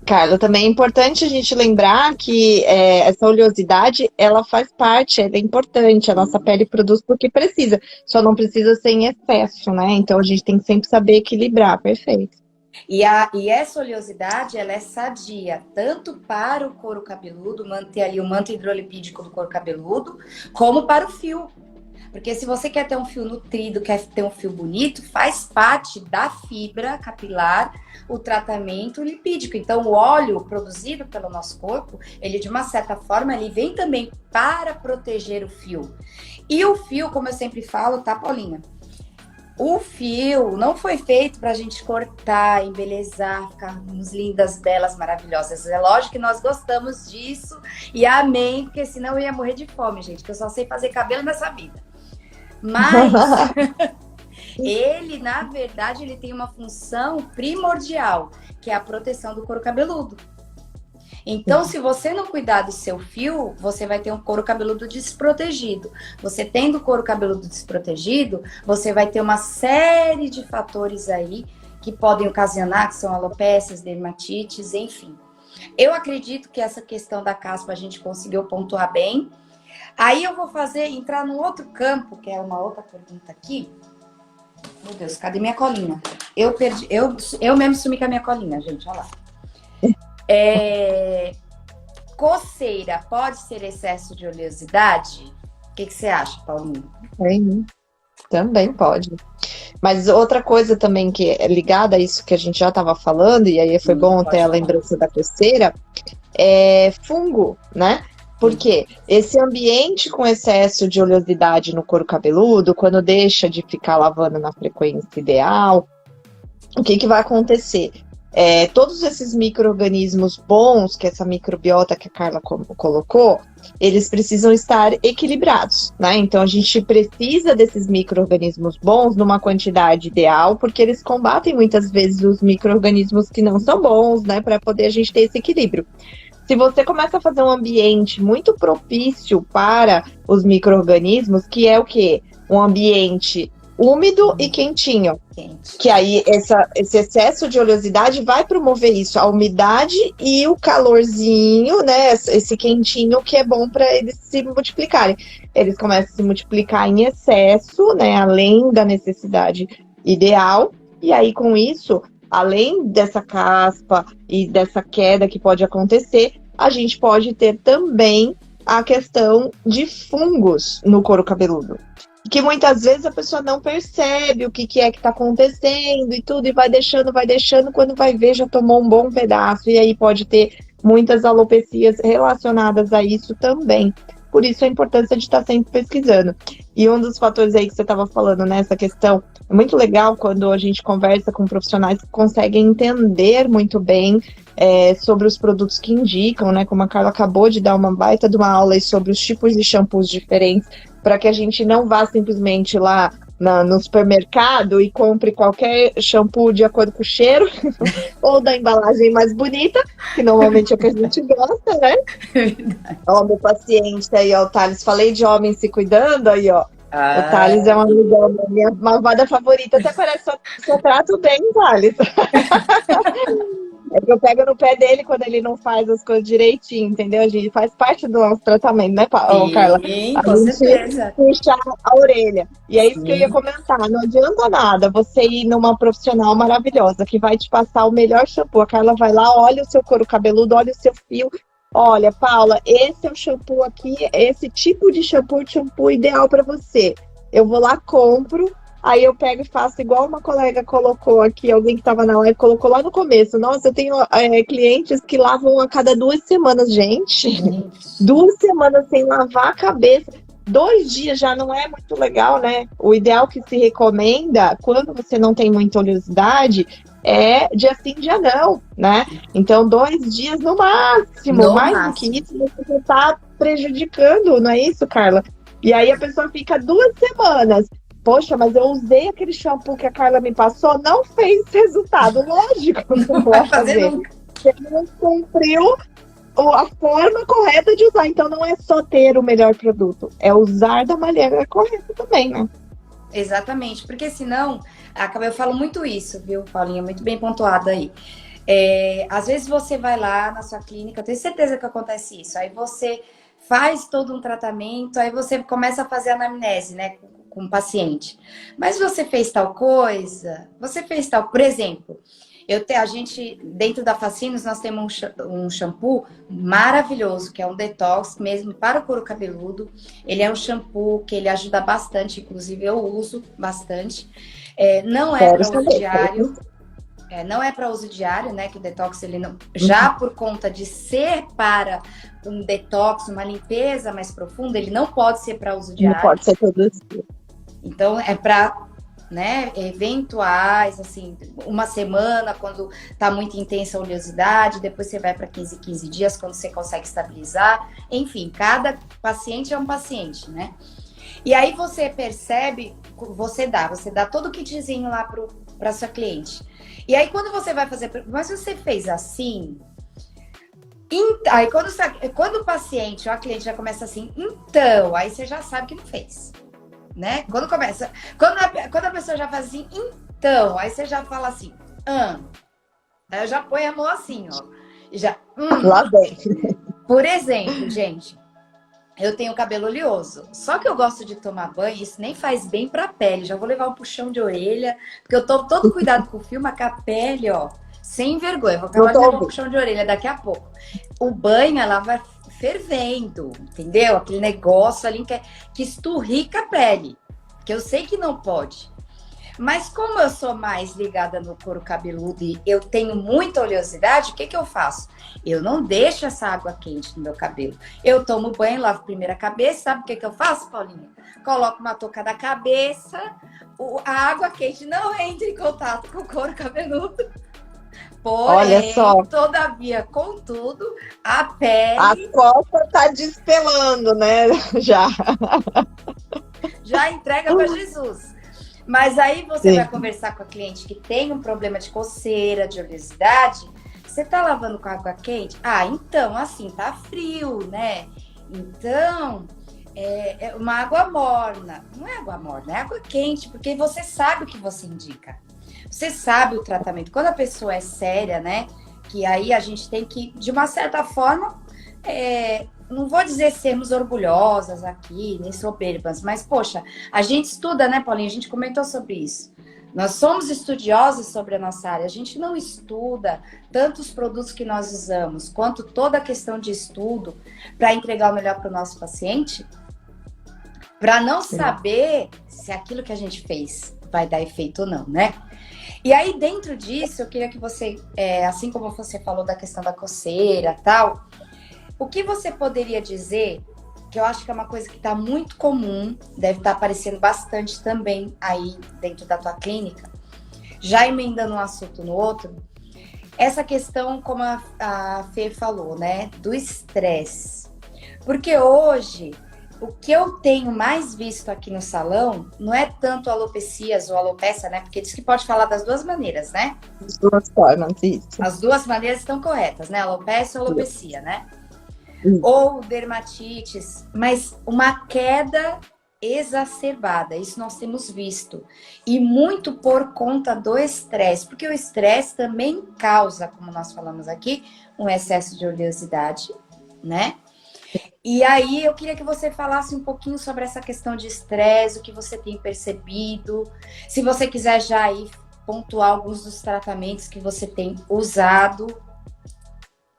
Speaker 2: Carla, também é importante a gente lembrar que essa oleosidade, ela faz parte, ela é importante, a nossa pele produz porque precisa, só não precisa ser em excesso, né? Então a gente tem que sempre saber equilibrar, perfeito.
Speaker 1: E essa oleosidade, ela é sadia, tanto para o couro cabeludo, manter ali o manto hidrolipídico do couro cabeludo, como para o fio. Porque se você quer ter um fio nutrido, quer ter um fio bonito, faz parte da fibra capilar o tratamento lipídico. Então, o óleo produzido pelo nosso corpo, ele de uma certa forma, ele vem também para proteger o fio. E o fio, como eu sempre falo, tá, Paulinha? O fio não foi feito pra gente cortar, embelezar, ficarmos lindas, belas, maravilhosas. É lógico que nós gostamos disso e amém, porque senão eu ia morrer de fome, gente, que eu só sei fazer cabelo nessa vida. Mas ele, na verdade, ele tem uma função primordial, que é a proteção do couro cabeludo. Então, se você não cuidar do seu fio, você vai ter um couro cabeludo desprotegido. Você tendo couro cabeludo desprotegido, você vai ter uma série de fatores aí que podem ocasionar, que são alopécias, dermatites, enfim. Eu acredito que essa questão da caspa a gente conseguiu pontuar bem. Aí eu vou entrar num outro campo, que é uma outra pergunta aqui. Meu Deus, cadê minha colinha? Eu mesmo sumi com a minha colinha, gente, olha lá. Coceira pode ser excesso de oleosidade? O que você acha, Paulinho?
Speaker 2: Também pode. Mas outra coisa também que é ligada a isso que a gente já estava falando, e aí foi bom ter a lembrança da coceira, é fungo, né? Porque esse ambiente com excesso de oleosidade no couro cabeludo, quando deixa de ficar lavando na frequência ideal, o que vai acontecer? Todos esses micro-organismos bons, que essa microbiota que a Carla colocou, eles precisam estar equilibrados, né? Então a gente precisa desses micro-organismos bons numa quantidade ideal, porque eles combatem muitas vezes os micro-organismos que não são bons, né? Para poder a gente ter esse equilíbrio. Se você começa a fazer um ambiente muito propício para os micro-organismos, que é o quê? Um ambiente úmido e quentinho. Que aí esse excesso de oleosidade vai promover isso, a umidade e o calorzinho, né? Esse quentinho que é bom para eles se multiplicarem. Eles começam a se multiplicar em excesso, né? Além da necessidade ideal. E aí, com isso, além dessa caspa e dessa queda que pode acontecer, a gente pode ter também a questão de fungos no couro cabeludo. Que muitas vezes a pessoa não percebe o que é que está acontecendo e tudo, e vai deixando, quando vai ver já tomou um bom pedaço, e aí pode ter muitas alopecias relacionadas a isso também. Por isso a importância de estar sempre pesquisando. E um dos fatores aí que você estava falando nessa questão, é muito legal quando a gente conversa com profissionais que conseguem entender muito bem sobre os produtos que indicam, né? Como a Carla acabou de dar uma baita de uma aula aí sobre os tipos de shampoos diferentes, para que a gente não vá simplesmente lá no supermercado e compre qualquer shampoo de acordo com o cheiro ou da embalagem mais bonita, que normalmente é o que a gente gosta, né? Ó, meu paciente aí, ó, o Thales, falei de homem se cuidando, aí, ó. O Thales é uma amiga, minha malvada favorita, até parece que eu trato bem, Thales. É que eu pego no pé dele quando ele não faz as coisas direitinho, entendeu? A gente faz parte do nosso tratamento, né, Carla?
Speaker 1: Sim,
Speaker 2: com certeza. Puxar a orelha. E é isso que eu ia comentar. Não adianta nada você ir numa profissional maravilhosa que vai te passar o melhor shampoo. A Carla vai lá, olha o seu couro cabeludo, olha o seu fio. Olha, Paula, esse é o shampoo aqui, esse tipo de shampoo ideal para você. Eu vou lá, compro. Aí eu pego e faço igual uma colega colocou aqui, alguém que estava na live colocou lá no começo. Nossa, eu tenho clientes que lavam a cada 2 semanas, gente. 2 semanas sem lavar a cabeça. 2 dias já não é muito legal, né? O ideal que se recomenda, quando você não tem muita oleosidade, é dia sim, dia não, né? Então, 2 dias no máximo. Do que isso, você já está prejudicando, não é isso, Carla? E aí a pessoa fica 2 semanas. Poxa, mas eu usei aquele shampoo que a Carla me passou, não fez resultado. Lógico, não vai fazer. Você não cumpriu a forma correta de usar. Então não é só ter o melhor produto, é usar da maneira correta também, né?
Speaker 1: Exatamente, porque senão, eu falo muito isso, viu, Paulinha? Muito bem pontuado aí. Às vezes você vai lá na sua clínica, eu tenho certeza que acontece isso, aí você faz todo um tratamento, aí você começa a fazer anamnese, né, com o paciente. Mas você fez tal coisa, você fez tal, por exemplo, a gente, dentro da Fascínios, nós temos um shampoo maravilhoso, que é um detox mesmo para o couro cabeludo. Ele é um shampoo que ele ajuda bastante, inclusive eu uso bastante. Não é para uso diário. Não é para uso diário, né? Que o detox, ele não. Já por conta de ser para um detox, uma limpeza mais profunda, ele não pode ser para uso diário.
Speaker 2: Não pode ser todo dia.
Speaker 1: Então, é para, né, eventuais, assim, uma semana, quando tá muito intensa a oleosidade, depois você vai para 15 dias, quando você consegue estabilizar. Enfim, cada paciente é um paciente, né? E aí você percebe, você dá todo o kitzinho lá para sua cliente. E aí quando você vai fazer, mas você fez assim? Aí quando o paciente ou a cliente já começa assim, então, aí você já sabe que não fez. Né? Quando a pessoa já faz assim, então, aí você já fala assim, aí eu já ponho a mão assim, ó. E já,
Speaker 2: Lá vem.
Speaker 1: Por exemplo, gente, eu tenho cabelo oleoso, só que eu gosto de tomar banho, isso nem faz bem pra pele, já vou levar um puxão de orelha, porque eu tomo todo cuidado com o fio, mas com a pele, ó, sem vergonha, vou acabar de levar um puxão de orelha daqui a pouco. O banho, ela vai fervendo, entendeu? Aquele negócio ali que esturrica a pele, que eu sei que não pode. Mas como eu sou mais ligada no couro cabeludo e eu tenho muita oleosidade, o que eu faço? Eu não deixo essa água quente no meu cabelo. Eu tomo banho, lavo primeiro a cabeça, sabe o que eu faço, Paulinha? Coloco uma touca na cabeça, a água quente não entra em contato com o couro cabeludo. Porém, olha só. Todavia, contudo, a pele...
Speaker 2: A copa tá despelando, né?
Speaker 1: Já entrega para Jesus. Mas aí você vai conversar com a cliente que tem um problema de coceira, de oleosidade. Você tá lavando com água quente? Então, assim, tá frio, né? Então, é uma água morna. Não é água morna, é água quente, porque você sabe o que você indica. Você sabe o tratamento. Quando a pessoa é séria, né? Que aí a gente tem que, de uma certa forma, não vou dizer sermos orgulhosas aqui, nem soberbas, mas, poxa, a gente estuda, né, Paulinha? A gente comentou sobre isso. Nós somos estudiosos sobre a nossa área. A gente não estuda tanto os produtos que nós usamos, quanto toda a questão de estudo para entregar o melhor para o nosso paciente, para não saber se aquilo que a gente fez vai dar efeito ou não, né? E aí, dentro disso, eu queria que você, assim como você falou da questão da coceira e tal, o que você poderia dizer, que eu acho que é uma coisa que está muito comum, deve estar aparecendo bastante também aí dentro da tua clínica, já emendando um assunto no outro, essa questão, como a Fê falou, né, do estresse. Porque hoje, o que eu tenho mais visto aqui no salão não é tanto alopecias ou alopecia, né? Porque diz que pode falar das duas maneiras, né?
Speaker 2: As duas formas, isso.
Speaker 1: As duas maneiras estão corretas, né? Alopecia ou alopecia, né? Ou dermatites, mas uma queda exacerbada, isso nós temos visto. E muito por conta do estresse, porque o estresse também causa, como nós falamos aqui, um excesso de oleosidade, né? E aí eu queria que você falasse um pouquinho sobre essa questão de estresse, o que você tem percebido. Se você quiser já aí pontuar alguns dos tratamentos que você tem usado.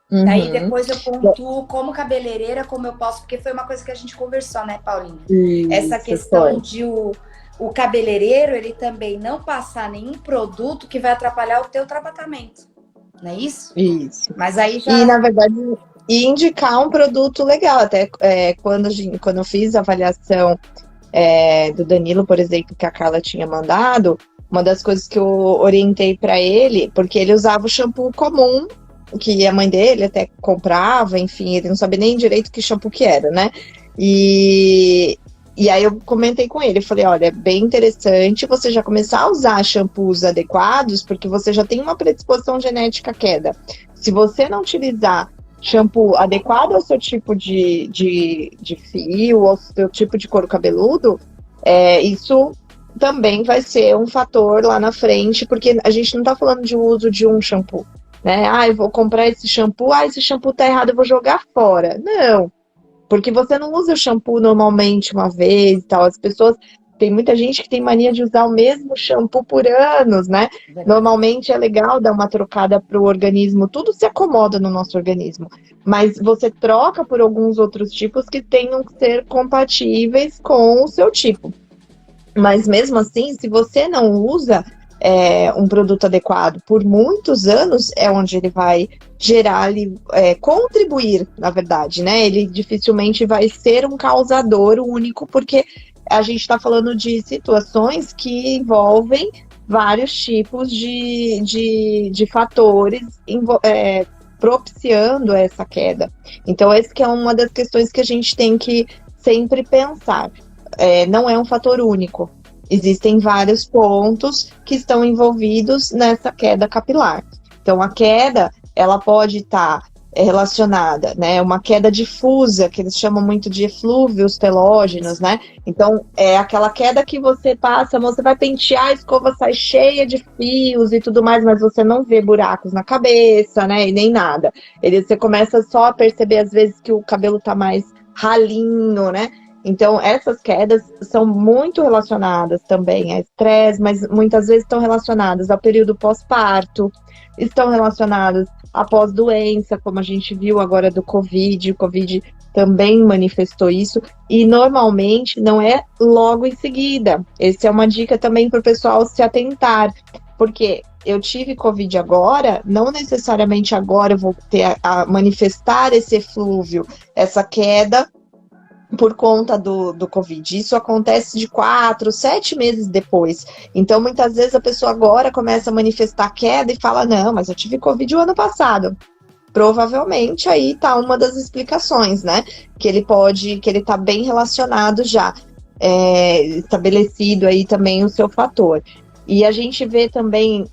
Speaker 1: Aí depois eu pontuo como cabeleireira, como eu posso, porque foi uma coisa que a gente conversou, né, Paulinha? Essa questão de o cabeleireiro, ele também não passar nenhum produto que vai atrapalhar o teu tratamento, não é isso?
Speaker 2: Isso.
Speaker 1: Mas aí já...
Speaker 2: E, na verdade, indicar um produto legal. Até quando eu fiz a avaliação do Danilo, por exemplo, que a Carla tinha mandado, uma das coisas que eu orientei para ele, porque ele usava o shampoo comum, que a mãe dele até comprava, enfim, ele não sabia nem direito que shampoo que era, né? E aí eu comentei com ele, falei, olha, é bem interessante você já começar a usar shampoos adequados, porque você já tem uma predisposição genética à queda. Se você não utilizar shampoo adequado ao seu tipo de fio, ao seu tipo de couro cabeludo, isso também vai ser um fator lá na frente, porque a gente não está falando de uso de um shampoo, né? Eu vou comprar esse shampoo tá errado, eu vou jogar fora. Não, porque você não usa o shampoo normalmente uma vez e tal. As pessoas, tem muita gente que tem mania de usar o mesmo shampoo por anos, né? Normalmente é legal dar uma trocada para o organismo, tudo se acomoda no nosso organismo, mas você troca por alguns outros tipos que tenham que ser compatíveis com o seu tipo. Mas mesmo assim, se você não usa um produto adequado por muitos anos, é onde ele vai gerar, contribuir, na verdade, né? Ele dificilmente vai ser um causador único, porque a gente está falando de situações que envolvem vários tipos de fatores propiciando essa queda. Então, essa que é uma das questões que a gente tem que sempre pensar. Não é um fator único. Existem vários pontos que estão envolvidos nessa queda capilar. Então, a queda, ela pode estar relacionada, né? Uma queda difusa, que eles chamam muito de eflúvios telógenos, né? Então, é aquela queda que você passa, você vai pentear, a escova sai cheia de fios e tudo mais, mas você não vê buracos na cabeça, né? E nem nada. Você começa só a perceber, às vezes, que o cabelo tá mais ralinho, né? Então, essas quedas são muito relacionadas também a estresse, mas muitas vezes estão relacionadas ao período pós-parto, estão relacionadas à pós-doença, como a gente viu agora do Covid. O Covid também manifestou isso, e normalmente não é logo em seguida. Essa é uma dica também para o pessoal se atentar, porque eu tive Covid agora, não necessariamente agora eu vou ter a manifestar esse eflúvio, essa queda, por conta do Covid. Isso acontece de 4, 7 meses depois. Então, muitas vezes a pessoa agora começa a manifestar queda e fala, não, mas eu tive Covid o ano passado. Provavelmente aí está uma das explicações, né? Que ele está bem relacionado já, estabelecido aí também o seu fator. E a gente vê também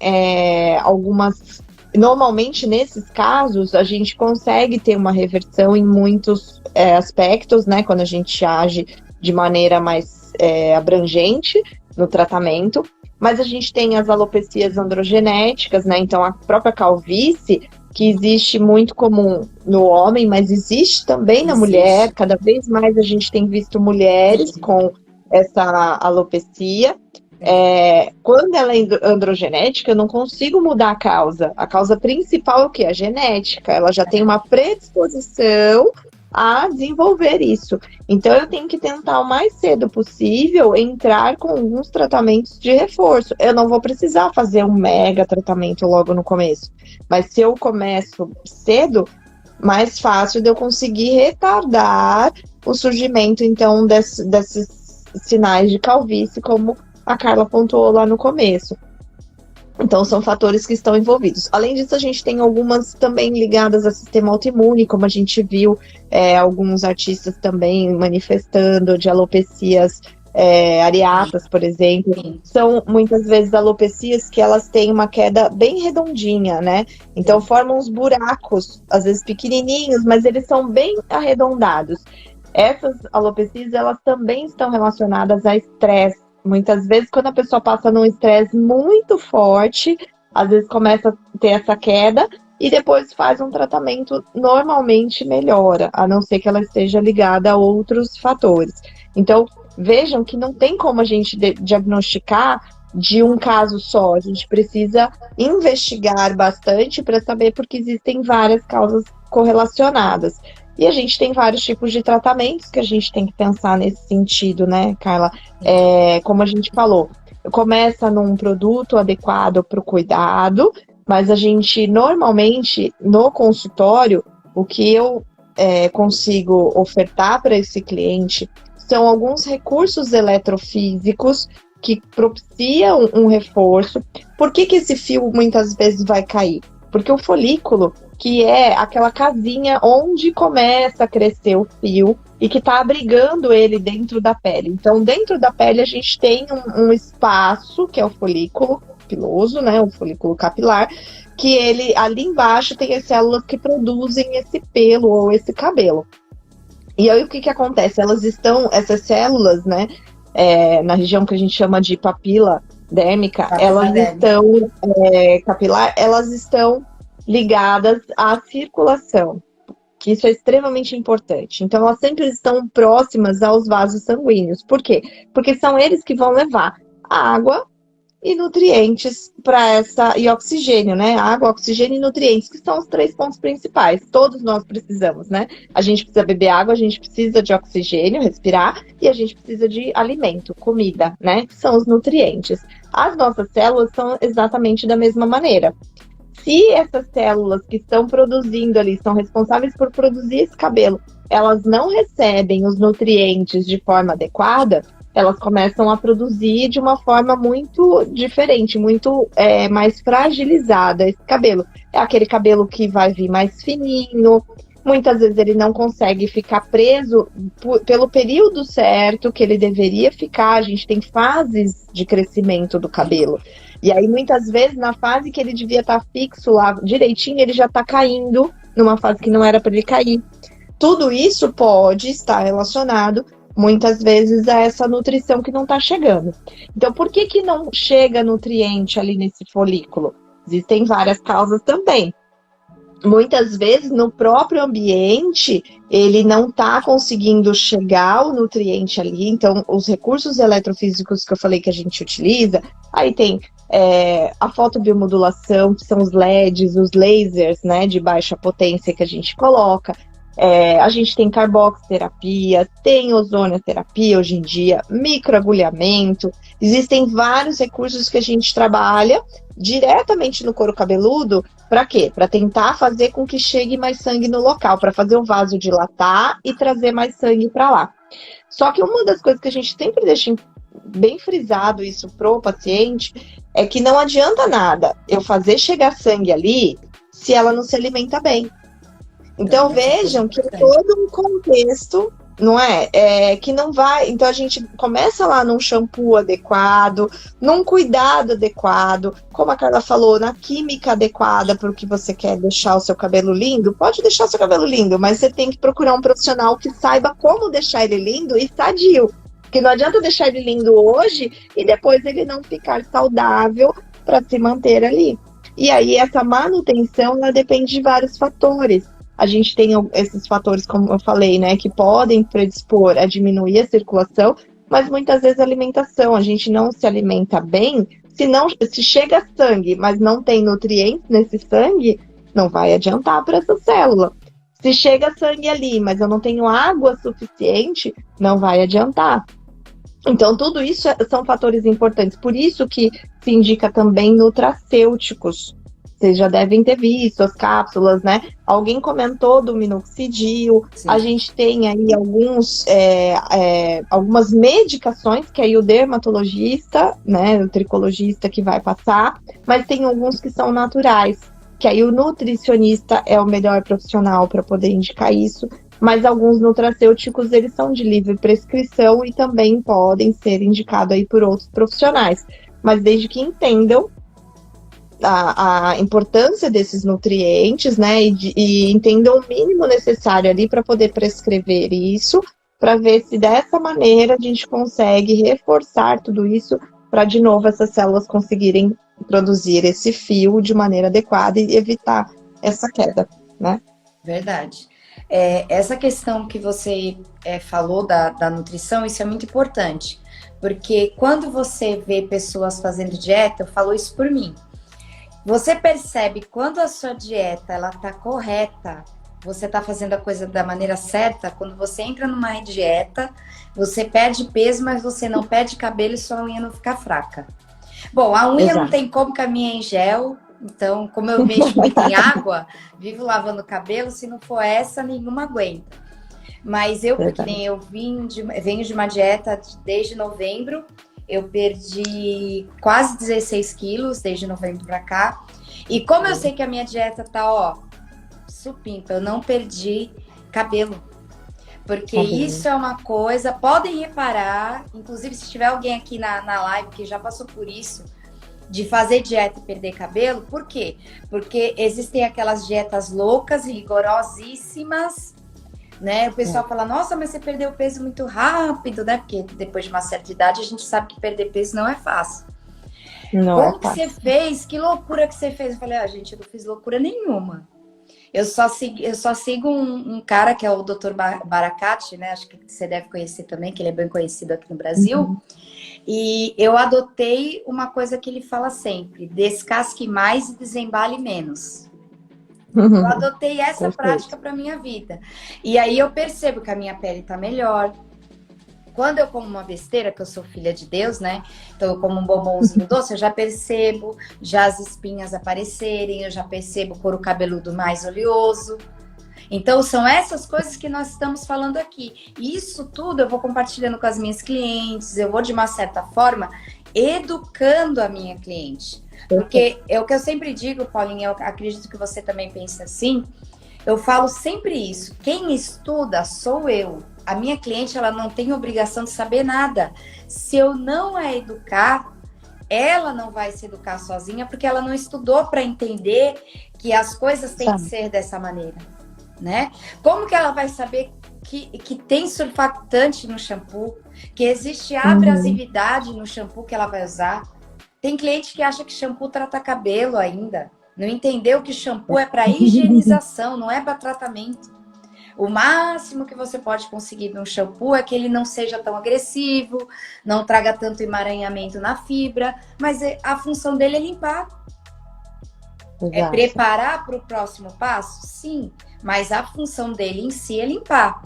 Speaker 2: algumas... Normalmente, nesses casos, a gente consegue ter uma reversão em muitos aspectos, né? Quando a gente age de maneira mais abrangente no tratamento. Mas a gente tem as alopecias androgenéticas, né? Então, a própria calvície, que existe muito comum no homem, mas existe também na mulher. Cada vez mais a gente tem visto mulheres com essa alopecia. Quando ela é androgenética, eu não consigo mudar a causa. A causa principal é o quê? A genética. Ela já tem uma predisposição a desenvolver isso. Então, eu tenho que tentar o mais cedo possível entrar com alguns tratamentos de reforço. Eu não vou precisar fazer um mega tratamento logo no começo. Mas se eu começo cedo, mais fácil de eu conseguir retardar o surgimento, então, desses sinais de calvície, como a Carla pontuou lá no começo. Então, são fatores que estão envolvidos. Além disso, a gente tem algumas também ligadas ao sistema autoimune, como a gente viu alguns artistas também manifestando de alopecias areatas, por exemplo. Sim. São muitas vezes alopecias que elas têm uma queda bem redondinha, né? Então, formam uns buracos, às vezes pequenininhos, mas eles são bem arredondados. Essas alopecias, elas também estão relacionadas a estresse. Muitas vezes, quando a pessoa passa num estresse muito forte, às vezes começa a ter essa queda e depois faz um tratamento, normalmente melhora, a não ser que ela esteja ligada a outros fatores. Então, vejam que não tem como a gente diagnosticar de um caso só. A gente precisa investigar bastante para saber, porque existem várias causas correlacionadas. E a gente tem vários tipos de tratamentos que a gente tem que pensar nesse sentido, né, Carla? Como a gente falou, começa num produto adequado para o cuidado, mas a gente, normalmente, no consultório, o que eu consigo ofertar para esse cliente são alguns recursos eletrofísicos que propiciam um reforço. Por que esse fio muitas vezes vai cair? Porque o folículo, que é aquela casinha onde começa a crescer o fio e que está abrigando ele dentro da pele. Então, dentro da pele, a gente tem um espaço, que é o folículo piloso, né, o folículo capilar, que ele ali embaixo tem as células que produzem esse pelo ou esse cabelo. E aí o que acontece? Essas células, né, na região que a gente chama de papila dérmica, capilar, elas estão ligadas à circulação, que isso é extremamente importante. Então, elas sempre estão próximas aos vasos sanguíneos. Por quê? Porque são eles que vão levar água e nutrientes e oxigênio, né? Água, oxigênio e nutrientes, que são os 3 pontos principais. Todos nós precisamos, né? A gente precisa beber água, a gente precisa de oxigênio, respirar, e a gente precisa de alimento, comida, né? Que são os nutrientes. As nossas células são exatamente da mesma maneira. Se essas células que estão produzindo ali, são responsáveis por produzir esse cabelo, elas não recebem os nutrientes de forma adequada, elas começam a produzir de uma forma muito diferente, muito mais fragilizada esse cabelo. É aquele cabelo que vai vir mais fininho, muitas vezes ele não consegue ficar preso pelo período certo que ele deveria ficar. A gente tem fases de crescimento do cabelo. E aí, muitas vezes, na fase que ele devia estar fixo lá direitinho, ele já está caindo numa fase que não era para ele cair. Tudo isso pode estar relacionado, muitas vezes, a essa nutrição que não está chegando. Então, por que não chega nutriente ali nesse folículo? Existem várias causas também. Muitas vezes, no próprio ambiente, ele não está conseguindo chegar o nutriente ali. Então, os recursos eletrofísicos que eu falei que a gente utiliza, aí tem a fotobiomodulação, que são os LEDs, os lasers, né, de baixa potência que a gente coloca. A gente tem carboxiterapia, tem ozonioterapia hoje em dia, microagulhamento. Existem vários recursos que a gente trabalha diretamente no couro cabeludo. Para quê? Para tentar fazer com que chegue mais sangue no local, para fazer o vaso dilatar e trazer mais sangue para lá. Só que uma das coisas que a gente sempre deixa bem frisado isso pro paciente é que não adianta nada eu fazer chegar sangue ali se ela não se alimenta bem. Então vejam que todo um contexto, não é? Que não vai. Então a gente começa lá num shampoo adequado, num cuidado adequado, como a Carla falou, na química adequada para o que você quer deixar o seu cabelo lindo. Pode deixar o seu cabelo lindo, mas você tem que procurar um profissional que saiba como deixar ele lindo e sadio. Porque não adianta deixar ele lindo hoje e depois ele não ficar saudável para se manter ali. E aí essa manutenção, ela depende de vários fatores. A gente tem esses fatores, como eu falei, né, que podem predispor a diminuir a circulação, mas muitas vezes a alimentação, a gente não se alimenta bem, se chega sangue, mas não tem nutrientes nesse sangue, não vai adiantar para essa célula. Se chega sangue ali, mas eu não tenho água suficiente, não vai adiantar. Então, tudo isso são fatores importantes. Por isso que se indica também nutracêuticos. Vocês já devem ter visto as cápsulas, né? Alguém comentou do minoxidil. Sim. A gente tem aí algumas medicações que aí o dermatologista, né, o tricologista que vai passar, mas tem alguns que são naturais, que aí o nutricionista é o melhor profissional para poder indicar isso. Mas alguns nutracêuticos, eles são de livre prescrição e também podem ser indicados aí por outros profissionais. Mas desde que entendam a importância desses nutrientes, né, e entendam o mínimo necessário ali para poder prescrever isso, para ver se dessa maneira a gente consegue reforçar tudo isso para, de novo, essas células conseguirem produzir esse fio de maneira adequada e evitar essa queda, né?
Speaker 1: Verdade. Essa questão que você falou da nutrição, isso é muito importante, porque quando você vê pessoas fazendo dieta, eu falo isso por mim, você percebe quando a sua dieta ela tá correta, você tá fazendo a coisa da maneira certa. Quando você entra numa dieta, você perde peso, mas você não perde cabelo e sua unha não fica fraca. Bom, a unha não tem como, que a minha é em gel. Então, como eu mexo muito em água, vivo lavando o cabelo, se não for essa, nenhuma aguenta. Mas eu, porque nem eu venho de uma dieta desde novembro, eu perdi quase 16 quilos desde novembro pra cá. E como eu sei que a minha dieta tá, supimpa, eu não perdi cabelo. Porque isso é uma coisa, podem reparar, inclusive se tiver alguém aqui na live que já passou por isso, de fazer dieta e perder cabelo. Por quê? Porque existem aquelas dietas loucas, rigorosíssimas, né? O pessoal fala, nossa, mas você perdeu peso muito rápido, né? Porque depois de uma certa idade a gente sabe que perder peso não é fácil.
Speaker 2: Não
Speaker 1: Como
Speaker 2: é
Speaker 1: que você
Speaker 2: fácil.
Speaker 1: fez? Que loucura que você fez? Eu falei, gente, eu não fiz loucura nenhuma. Eu só sigo um cara que é o Dr. Baracate, né? Acho que você deve conhecer também, que ele é bem conhecido aqui no Brasil. E eu adotei uma coisa que ele fala sempre: descasque mais e desembale menos. Eu adotei essa prática para minha vida. E aí eu percebo que a minha pele tá melhor. Quando eu como uma besteira, que eu sou filha de Deus, né? Então eu como um bombonzinho doce, eu já percebo já as espinhas aparecerem, eu já percebo o couro cabeludo mais oleoso. Então são essas coisas que nós estamos falando aqui. E isso tudo eu vou compartilhando com as minhas clientes, eu vou de uma certa forma educando a minha cliente. Porque é o que eu sempre digo, Paulinha, eu acredito que você também pensa assim, eu falo sempre isso, quem estuda sou eu. A minha cliente, ela não tem obrigação de saber nada. Se eu não a educar, ela não vai se educar sozinha, porque ela não estudou para entender que as coisas têm que ser dessa maneira, né? Como que ela vai saber que tem surfactante no shampoo, que existe abrasividade no shampoo que ela vai usar? Tem cliente que acha que shampoo trata cabelo ainda. Não entendeu que shampoo é para higienização, não é para tratamento. O máximo que você pode conseguir num shampoo é que ele não seja tão agressivo, não traga tanto emaranhamento na fibra, mas a função dele é limpar. Exato. É preparar para o próximo passo? Sim, mas a função dele em si é limpar.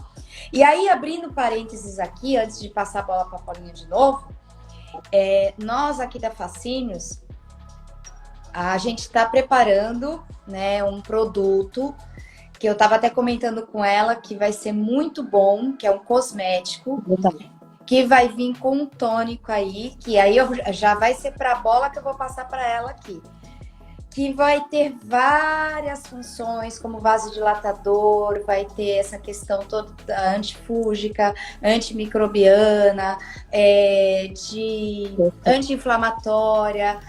Speaker 1: E aí, abrindo parênteses aqui, antes de passar a bola para a Paulinha de novo, nós aqui da Fascínios, a gente está preparando, né, um produto que eu estava até comentando com ela, que vai ser muito bom, que é um cosmético, que vai vir com um tônico aí, que aí já vai ser para a bola que eu vou passar para ela aqui. Que vai ter várias funções, como vasodilatador, vai ter essa questão toda antifúngica, antimicrobiana, anti-inflamatória,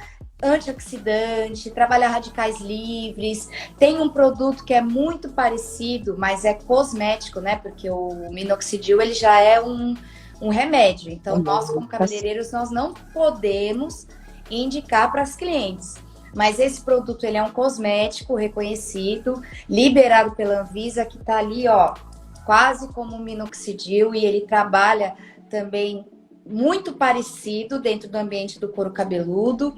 Speaker 1: antioxidante, trabalhar radicais livres. Tem um produto que é muito parecido, mas é cosmético, né? Porque o minoxidil, ele já é um remédio. Então, nós, como cabeleireiros, nós não podemos indicar para as clientes. Mas esse produto, ele é um cosmético reconhecido, liberado pela Anvisa, que tá ali, ó, quase como um minoxidil, e ele trabalha também muito parecido dentro do ambiente do couro cabeludo.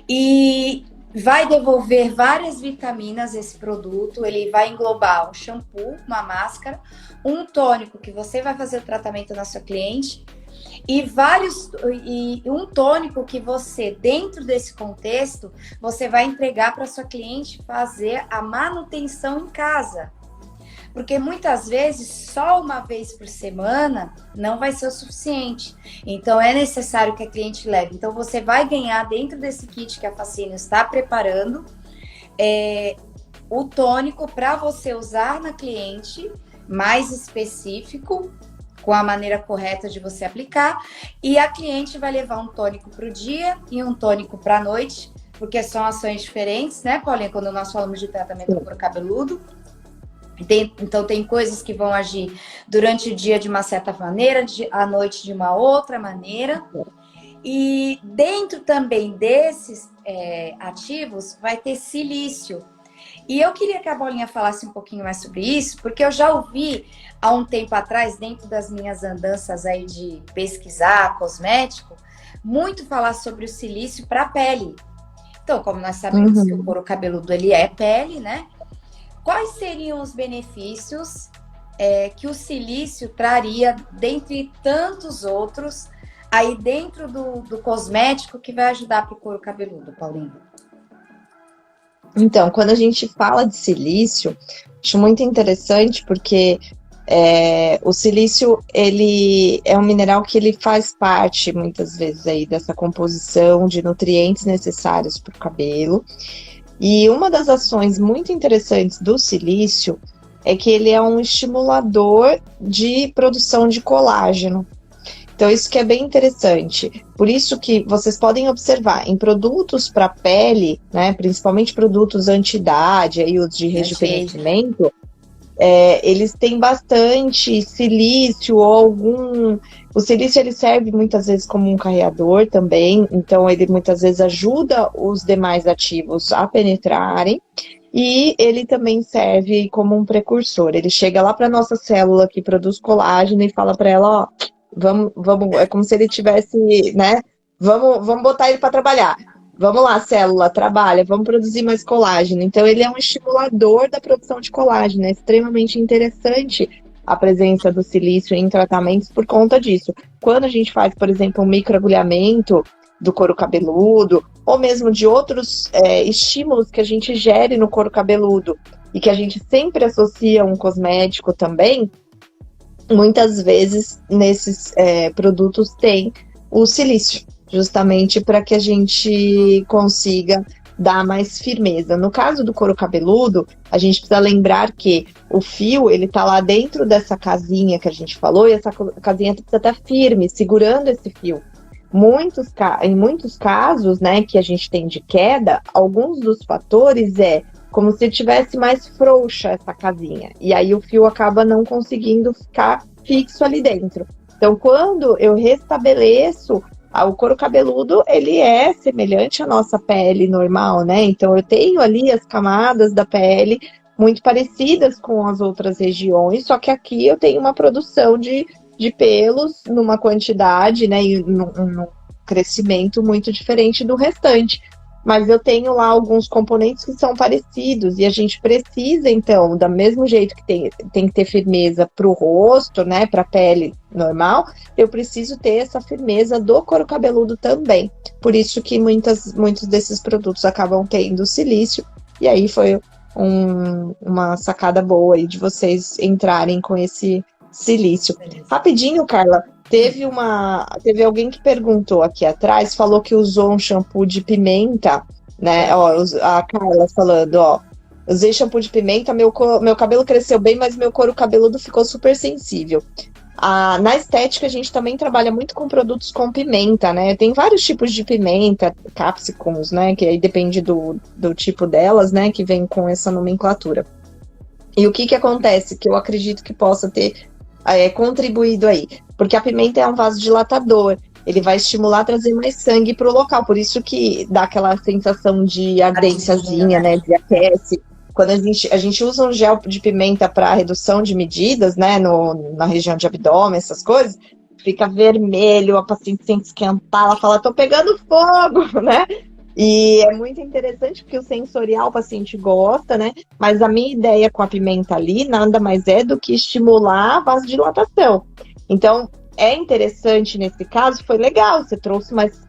Speaker 1: E vai devolver várias vitaminas esse produto. Ele vai englobar um shampoo, uma máscara, um tônico que você vai fazer o tratamento na sua cliente e um tônico que você, dentro desse contexto, você vai entregar para sua cliente fazer a manutenção em casa. Porque muitas vezes só uma vez por semana não vai ser o suficiente. Então é necessário que a cliente leve. Então você vai ganhar dentro desse kit que a Fascínios está preparando o tônico para você usar na cliente, mais específico, com a maneira correta de você aplicar. E a cliente vai levar um tônico para o dia e um tônico para a noite, porque são ações diferentes, né, Paulinha? Quando nós falamos de tratamento para o cabeludo. Então tem coisas que vão agir durante o dia de uma certa maneira, à noite de uma outra maneira. E dentro também desses ativos vai ter silício. E eu queria que a Paulinha falasse um pouquinho mais sobre isso, porque eu já ouvi há um tempo atrás, dentro das minhas andanças aí de pesquisar cosmético, muito falar sobre o silício para a pele. Então, como nós sabemos que o couro cabeludo ele é pele, né? Quais seriam os benefícios que o silício traria, dentre tantos outros, aí dentro do cosmético que vai ajudar para o couro cabeludo, Paulinho?
Speaker 2: Então, quando a gente fala de silício, acho muito interessante porque o silício, ele é um mineral que ele faz parte, muitas vezes, aí dessa composição de nutrientes necessários para o cabelo. E uma das ações muito interessantes do silício é que ele é um estimulador de produção de colágeno. Então, isso que é bem interessante. Por isso que vocês podem observar, em produtos para pele, né, principalmente produtos anti-idade, aí os de rejuvenescimento, eles têm bastante silício ou algum... O silício, ele serve muitas vezes como um carreador também, então ele muitas vezes ajuda os demais ativos a penetrarem, e ele também serve como um precursor. Ele chega lá para nossa célula que produz colágeno e fala para ela, ó, vamos, é como se ele tivesse, né, vamos botar ele para trabalhar. Vamos lá, célula, trabalha, vamos produzir mais colágeno. Então, ele é um estimulador da produção de colágeno. É extremamente interessante a presença do silício em tratamentos por conta disso. Quando a gente faz, por exemplo, um microagulhamento do couro cabeludo, ou mesmo de outros estímulos que a gente gere no couro cabeludo, e que a gente sempre associa um cosmético também, muitas vezes nesses produtos tem o silício, justamente para que a gente consiga dar mais firmeza. No caso do couro cabeludo, a gente precisa lembrar que o fio, ele tá lá dentro dessa casinha que a gente falou, e essa casinha precisa estar firme, segurando esse fio. Em muitos casos, né, que a gente tem de queda, alguns dos fatores como se tivesse mais frouxa essa casinha, e aí o fio acaba não conseguindo ficar fixo ali dentro. Então, quando eu restabeleço o couro cabeludo, ele é semelhante à nossa pele normal, né? Então, eu tenho ali as camadas da pele muito parecidas com as outras regiões, só que aqui eu tenho uma produção de pelos numa quantidade, né, e num crescimento muito diferente do restante. Mas eu tenho lá alguns componentes que são parecidos, e a gente precisa, então, do mesmo jeito que tem que ter firmeza para o rosto, né, para a pele normal, eu preciso ter essa firmeza do couro cabeludo também. Por isso que muitos desses produtos acabam tendo silício, e aí foi uma sacada boa aí de vocês entrarem com esse silício. Rapidinho, Carla, teve alguém que perguntou aqui atrás, falou que usou um shampoo de pimenta, né? Ó, a Carla falando, ó, usei shampoo de pimenta, meu cabelo cresceu bem, mas meu couro cabeludo ficou super sensível. Na estética, a gente também trabalha muito com produtos com pimenta, né? Tem vários tipos de pimenta, capsicums, né? Que aí depende do tipo delas, né? Que vem com essa nomenclatura. E o que acontece? Que eu acredito que possa ter contribuído aí. Porque a pimenta é um vasodilatador. Ele vai estimular, trazer mais sangue para o local. Por isso que dá aquela sensação de ardênciazinha, né? De aquece. Quando a gente usa um gel de pimenta para redução de medidas, né? Na região de abdômen, essas coisas, fica vermelho, a paciente sente esquentar, ela fala, tô pegando fogo, né? E é muito interessante porque o sensorial o paciente gosta, né? Mas a minha ideia com a pimenta ali nada mais é do que estimular a vasodilatação. Então, é interessante nesse caso, foi legal, você trouxe mais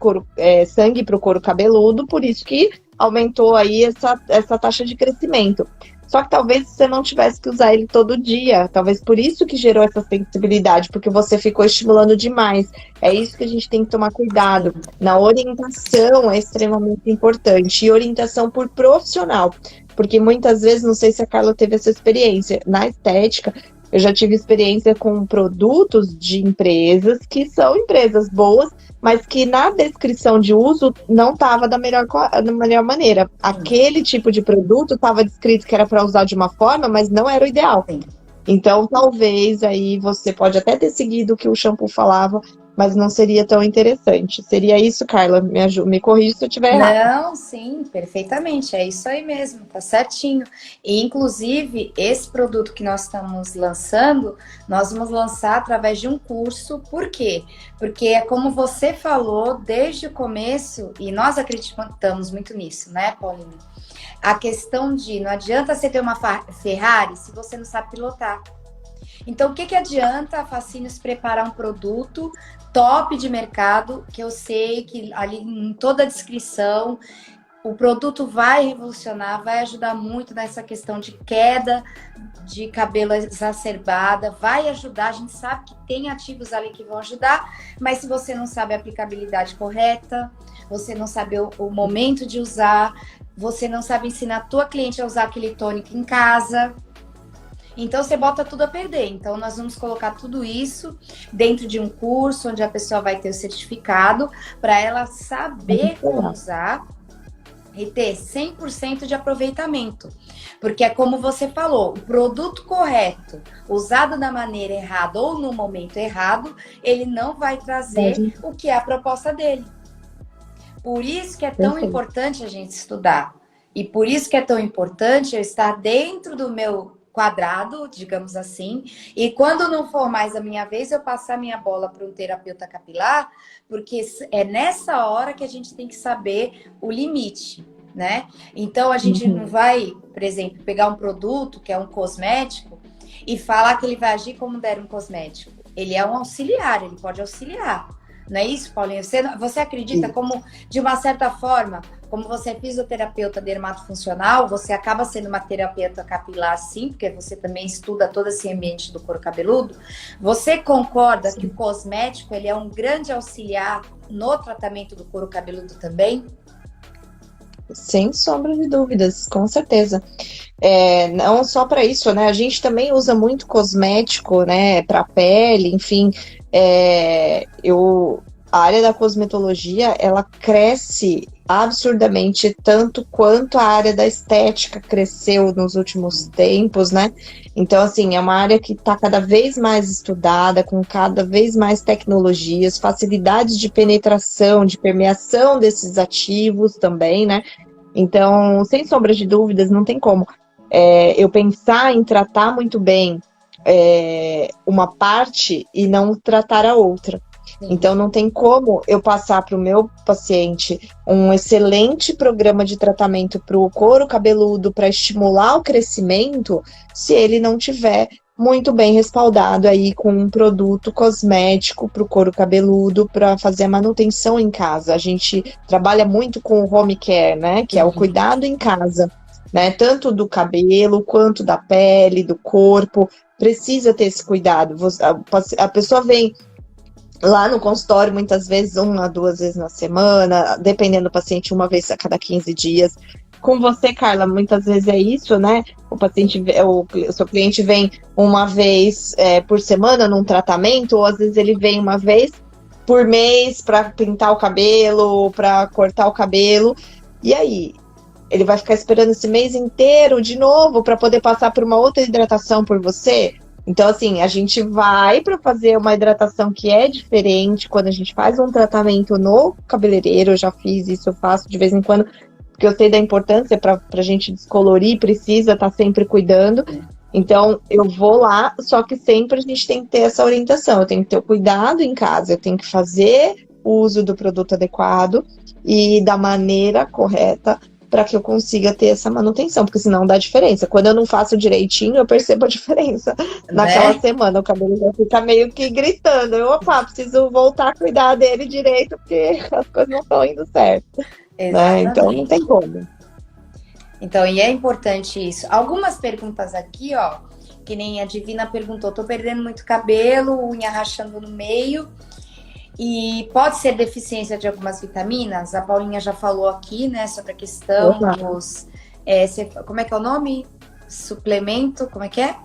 Speaker 2: sangue para o couro cabeludo, por isso que aumentou aí essa taxa de crescimento. Só que talvez você não tivesse que usar ele todo dia, talvez por isso que gerou essa sensibilidade, porque você ficou estimulando demais. É isso que a gente tem que tomar cuidado. Na orientação é extremamente importante, e orientação por profissional, porque muitas vezes, não sei se a Carla teve essa experiência, na estética, eu já tive experiência com produtos de empresas que são empresas boas, mas que na descrição de uso não estava da melhor maneira. Aquele tipo de produto estava descrito que era para usar de uma forma, mas não era o ideal. Então, talvez aí você pode até ter seguido o que o shampoo falava, mas não seria tão interessante. Seria isso, Carla? Me corrija se eu estiver errado.
Speaker 1: Não, sim, perfeitamente. É isso aí mesmo, tá certinho. E, inclusive, esse produto que nós estamos lançando, nós vamos lançar através de um curso. Por quê? Porque é como você falou desde o começo, e nós acreditamos muito nisso, né, Paulina? A questão de não adianta você ter uma Ferrari se você não sabe pilotar. Então, o que adianta a Fascínios preparar um produto top de mercado, que eu sei que ali em toda a descrição o produto vai revolucionar, vai ajudar muito nessa questão de queda de cabelo exacerbada, vai ajudar, a gente sabe que tem ativos ali que vão ajudar, mas se você não sabe a aplicabilidade correta, você não sabe o momento de usar, você não sabe ensinar a tua cliente a usar aquele tônico em casa. Então você bota tudo a perder. Então nós vamos colocar tudo isso dentro de um curso onde a pessoa vai ter o certificado para ela saber como usar e ter 100% de aproveitamento. Porque é como você falou, o produto correto, usado da maneira errada ou no momento errado, ele não vai trazer o que é a proposta dele. Por isso que é tão importante a gente estudar. E por isso que é tão importante eu estar dentro do meu quadrado, digamos assim, e quando não for mais a minha vez, eu passar a minha bola para um terapeuta capilar, porque é nessa hora que a gente tem que saber o limite, né? Então, a gente não vai, por exemplo, pegar um produto, que é um cosmético, e falar que ele vai agir como der um cosmético. Ele é um auxiliar, ele pode auxiliar. Não é isso, Paulinho? Você acredita como, de uma certa forma, como você é fisioterapeuta dermatofuncional, você acaba sendo uma terapeuta capilar, sim, porque você também estuda todo esse ambiente do couro cabeludo. Você concorda que o cosmético ele é um grande auxiliar no tratamento do couro cabeludo também?
Speaker 2: Sem sombra de dúvidas, com certeza. Não só para isso, né? A gente também usa muito cosmético, né? Para pele, enfim. A área da cosmetologia, ela cresce absurdamente, tanto quanto a área da estética cresceu nos últimos tempos, né? Então, assim, é uma área que está cada vez mais estudada, com cada vez mais tecnologias, facilidades de penetração, de permeação desses ativos também, né? Então, sem sombra de dúvidas, não tem como eu pensar em tratar muito bem uma parte e não tratar a outra. Sim. Então, não tem como eu passar para o meu paciente um excelente programa de tratamento para o couro cabeludo, para estimular o crescimento, se ele não tiver muito bem respaldado aí com um produto cosmético para o couro cabeludo, para fazer a manutenção em casa. A gente trabalha muito com o home care, né? Que é o cuidado em casa, né? Tanto do cabelo, quanto da pele, do corpo. Precisa ter esse cuidado. A pessoa vem lá no consultório, muitas vezes, 1 a 2 vezes na semana, dependendo do paciente, 1 vez a cada 15 dias. Com você, Carla, muitas vezes é isso, né? O seu cliente vem 1 vez por semana num tratamento, ou às vezes ele vem 1 vez por mês para pintar o cabelo, para cortar o cabelo. E aí? Ele vai ficar esperando esse mês inteiro de novo para poder passar por uma outra hidratação por você? Então, assim, a gente vai para fazer uma hidratação que é diferente quando a gente faz um tratamento no cabeleireiro. Eu já fiz isso, eu faço de vez em quando, porque eu sei da importância para a gente descolorir, precisa estar sempre cuidando. Então, eu vou lá, só que sempre a gente tem que ter essa orientação. Eu tenho que ter o cuidado em casa, eu tenho que fazer o uso do produto adequado e da maneira correta, para que eu consiga ter essa manutenção, porque senão dá diferença. Quando eu não faço direitinho, eu percebo a diferença. Naquela semana, o cabelo já fica meio que gritando. Preciso voltar a cuidar dele direito, porque as coisas não estão indo certo. Né? Então, não tem como.
Speaker 1: Então, e é importante isso. Algumas perguntas aqui, ó, que nem a Divina perguntou, tô perdendo muito cabelo, unha rachando no meio, e pode ser deficiência de algumas vitaminas? A Paulinha já falou aqui, né, sobre a questão dos... como é que é o nome? Suplemento, como é que é?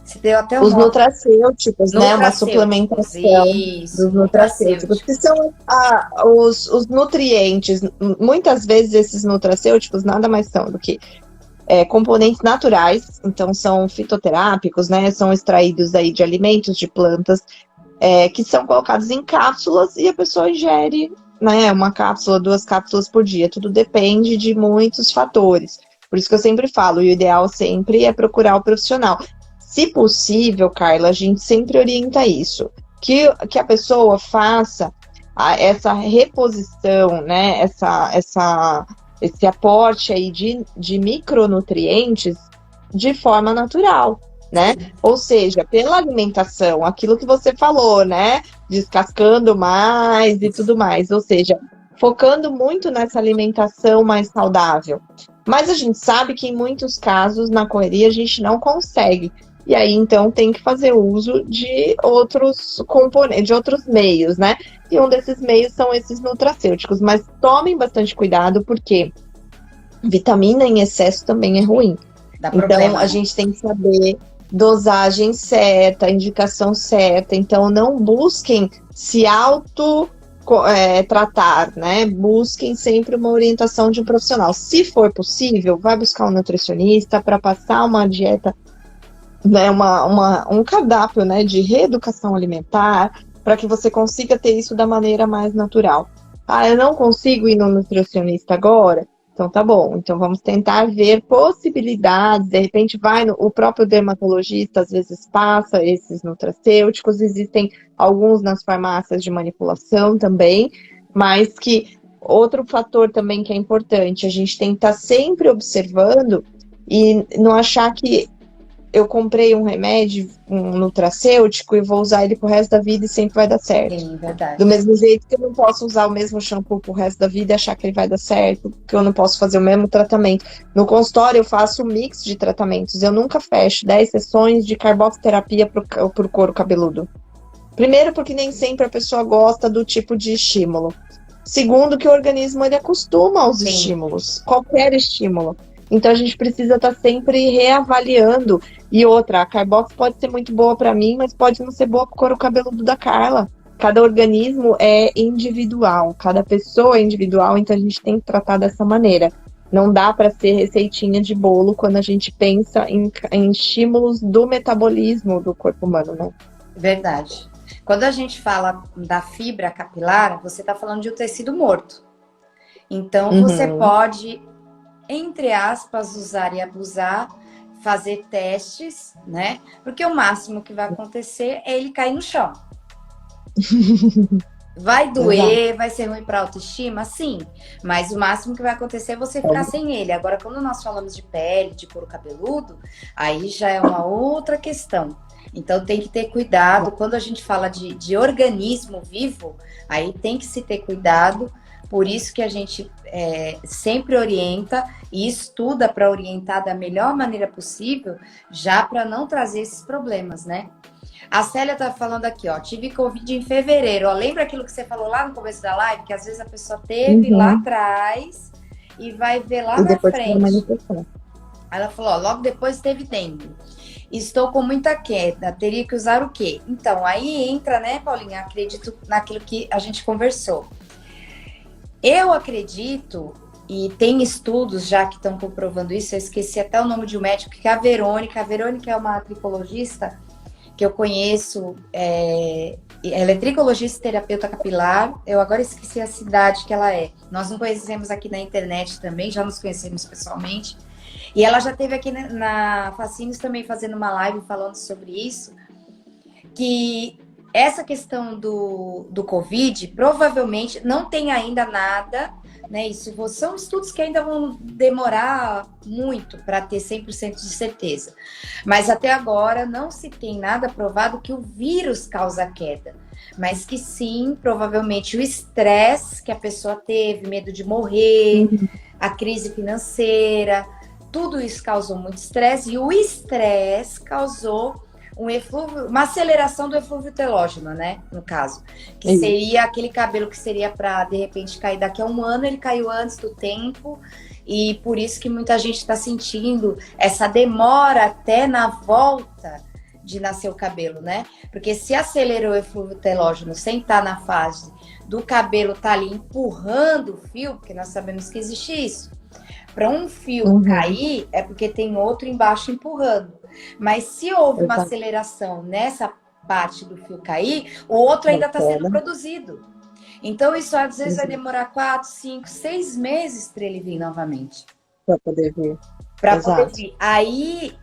Speaker 1: Você deu até
Speaker 2: os nutracêuticos, né? Uma suplementação dos nutracêuticos, que são os nutrientes. Muitas vezes esses nutracêuticos nada mais são do que componentes naturais, então são fitoterápicos, né? São extraídos aí de alimentos, de plantas, que são colocados em cápsulas e a pessoa ingere, né? 1 cápsula, 2 cápsulas por dia. Tudo depende de muitos fatores. Por isso que eu sempre falo, o ideal sempre é procurar o profissional. Se possível, Carla, a gente sempre orienta isso, que a pessoa faça essa reposição, né, esse aporte aí de micronutrientes de forma natural, né? Ou seja, pela alimentação, aquilo que você falou, né, descascando mais e tudo mais, ou seja, focando muito nessa alimentação mais saudável. Mas a gente sabe que em muitos casos, na correria, a gente não consegue. E aí, então, tem que fazer uso de outros componentes, de outros meios, né? E um desses meios são esses nutracêuticos. Mas tomem bastante cuidado, porque vitamina em excesso também é ruim. Então, a gente tem que saber dosagem certa, indicação certa. Então, não busquem se tratar, né? Busquem sempre uma orientação de um profissional. Se for possível, vai buscar um nutricionista para passar uma dieta, né? Um cardápio, né? De reeducação alimentar, para que você consiga ter isso da maneira mais natural. Ah, eu não consigo ir no nutricionista agora? Então tá bom, então vamos tentar ver possibilidades, de repente o próprio dermatologista às vezes passa esses nutracêuticos, existem alguns nas farmácias de manipulação também, mas que outro fator também que é importante, a gente tem que estar sempre observando e não achar que eu comprei um remédio, um nutracêutico, e vou usar ele pro resto da vida e sempre vai dar certo.
Speaker 1: Sim, verdade.
Speaker 2: Do mesmo jeito que eu não posso usar o mesmo shampoo pro resto da vida e achar que ele vai dar certo, que eu não posso fazer o mesmo tratamento. No consultório eu faço um mix de tratamentos, eu nunca fecho 10 sessões de carboxoterapia pro couro cabeludo. Primeiro, porque nem sempre a pessoa gosta do tipo de estímulo. Segundo, que o organismo ele acostuma aos estímulos, qualquer estímulo. Então a gente precisa estar sempre reavaliando. E outra, a Carbox pode ser muito boa para mim, mas pode não ser boa para o couro cabeludo da Carla. Cada organismo é individual, cada pessoa é individual, então a gente tem que tratar dessa maneira. Não dá para ser receitinha de bolo quando a gente pensa em estímulos do metabolismo do corpo humano, né?
Speaker 1: Verdade. Quando a gente fala da fibra capilar, você está falando de um tecido morto. Então você pode, entre aspas, usar e abusar, fazer testes, né? Porque o máximo que vai acontecer é ele cair no chão. Vai doer, vai ser ruim para a autoestima? Sim. Mas o máximo que vai acontecer é você ficar sem ele. Agora, quando nós falamos de pele, de couro cabeludo, aí já é uma outra questão. Então tem que ter cuidado. Quando a gente fala de organismo vivo, aí tem que se ter cuidado. Por isso que a gente sempre orienta e estuda para orientar da melhor maneira possível, já para não trazer esses problemas, né? A Célia tá falando aqui, ó, tive Covid em fevereiro. Ó, lembra aquilo que você falou lá no começo da live? Que às vezes a pessoa teve lá atrás e vai ver lá na frente. Ela falou, ó, logo depois teve dengue. Estou com muita queda, teria que usar o quê? Então, aí entra, né, Paulinha? Acredito naquilo que a gente conversou. Eu acredito, e tem estudos já que estão comprovando isso, eu esqueci até o nome de um médico, que é a Verônica. A Verônica é uma tricologista que eu conheço, ela é tricologista e terapeuta capilar. Eu agora esqueci a cidade que ela é. Nós não conhecemos aqui na internet também, já nos conhecemos pessoalmente. E ela já esteve aqui na Fascínios também fazendo uma live falando sobre isso, que essa questão do Covid, provavelmente não tem ainda nada, né? Isso são estudos que ainda vão demorar muito para ter 100% de certeza. Mas até agora não se tem nada provado que o vírus causa queda. Mas que sim, provavelmente o estresse que a pessoa teve, medo de morrer, a crise financeira, tudo isso causou muito estresse. E o estresse causou uma aceleração do eflúvio telógeno, né? No caso, que seria aquele cabelo que seria para de repente cair daqui a um ano, ele caiu antes do tempo, e por isso que muita gente está sentindo essa demora até na volta de nascer o cabelo, né? Porque se acelerou o eflúvio telógeno sem estar na fase do cabelo estar ali empurrando o fio, porque nós sabemos que existe isso. Para um fio cair, é porque tem outro embaixo empurrando. Mas se houve uma aceleração nessa parte do fio cair, o outro ainda está sendo produzido. Então, isso às vezes vai demorar 4, 5, 6 meses para ele vir novamente.
Speaker 2: Para poder vir.
Speaker 1: Para poder vir. Aí,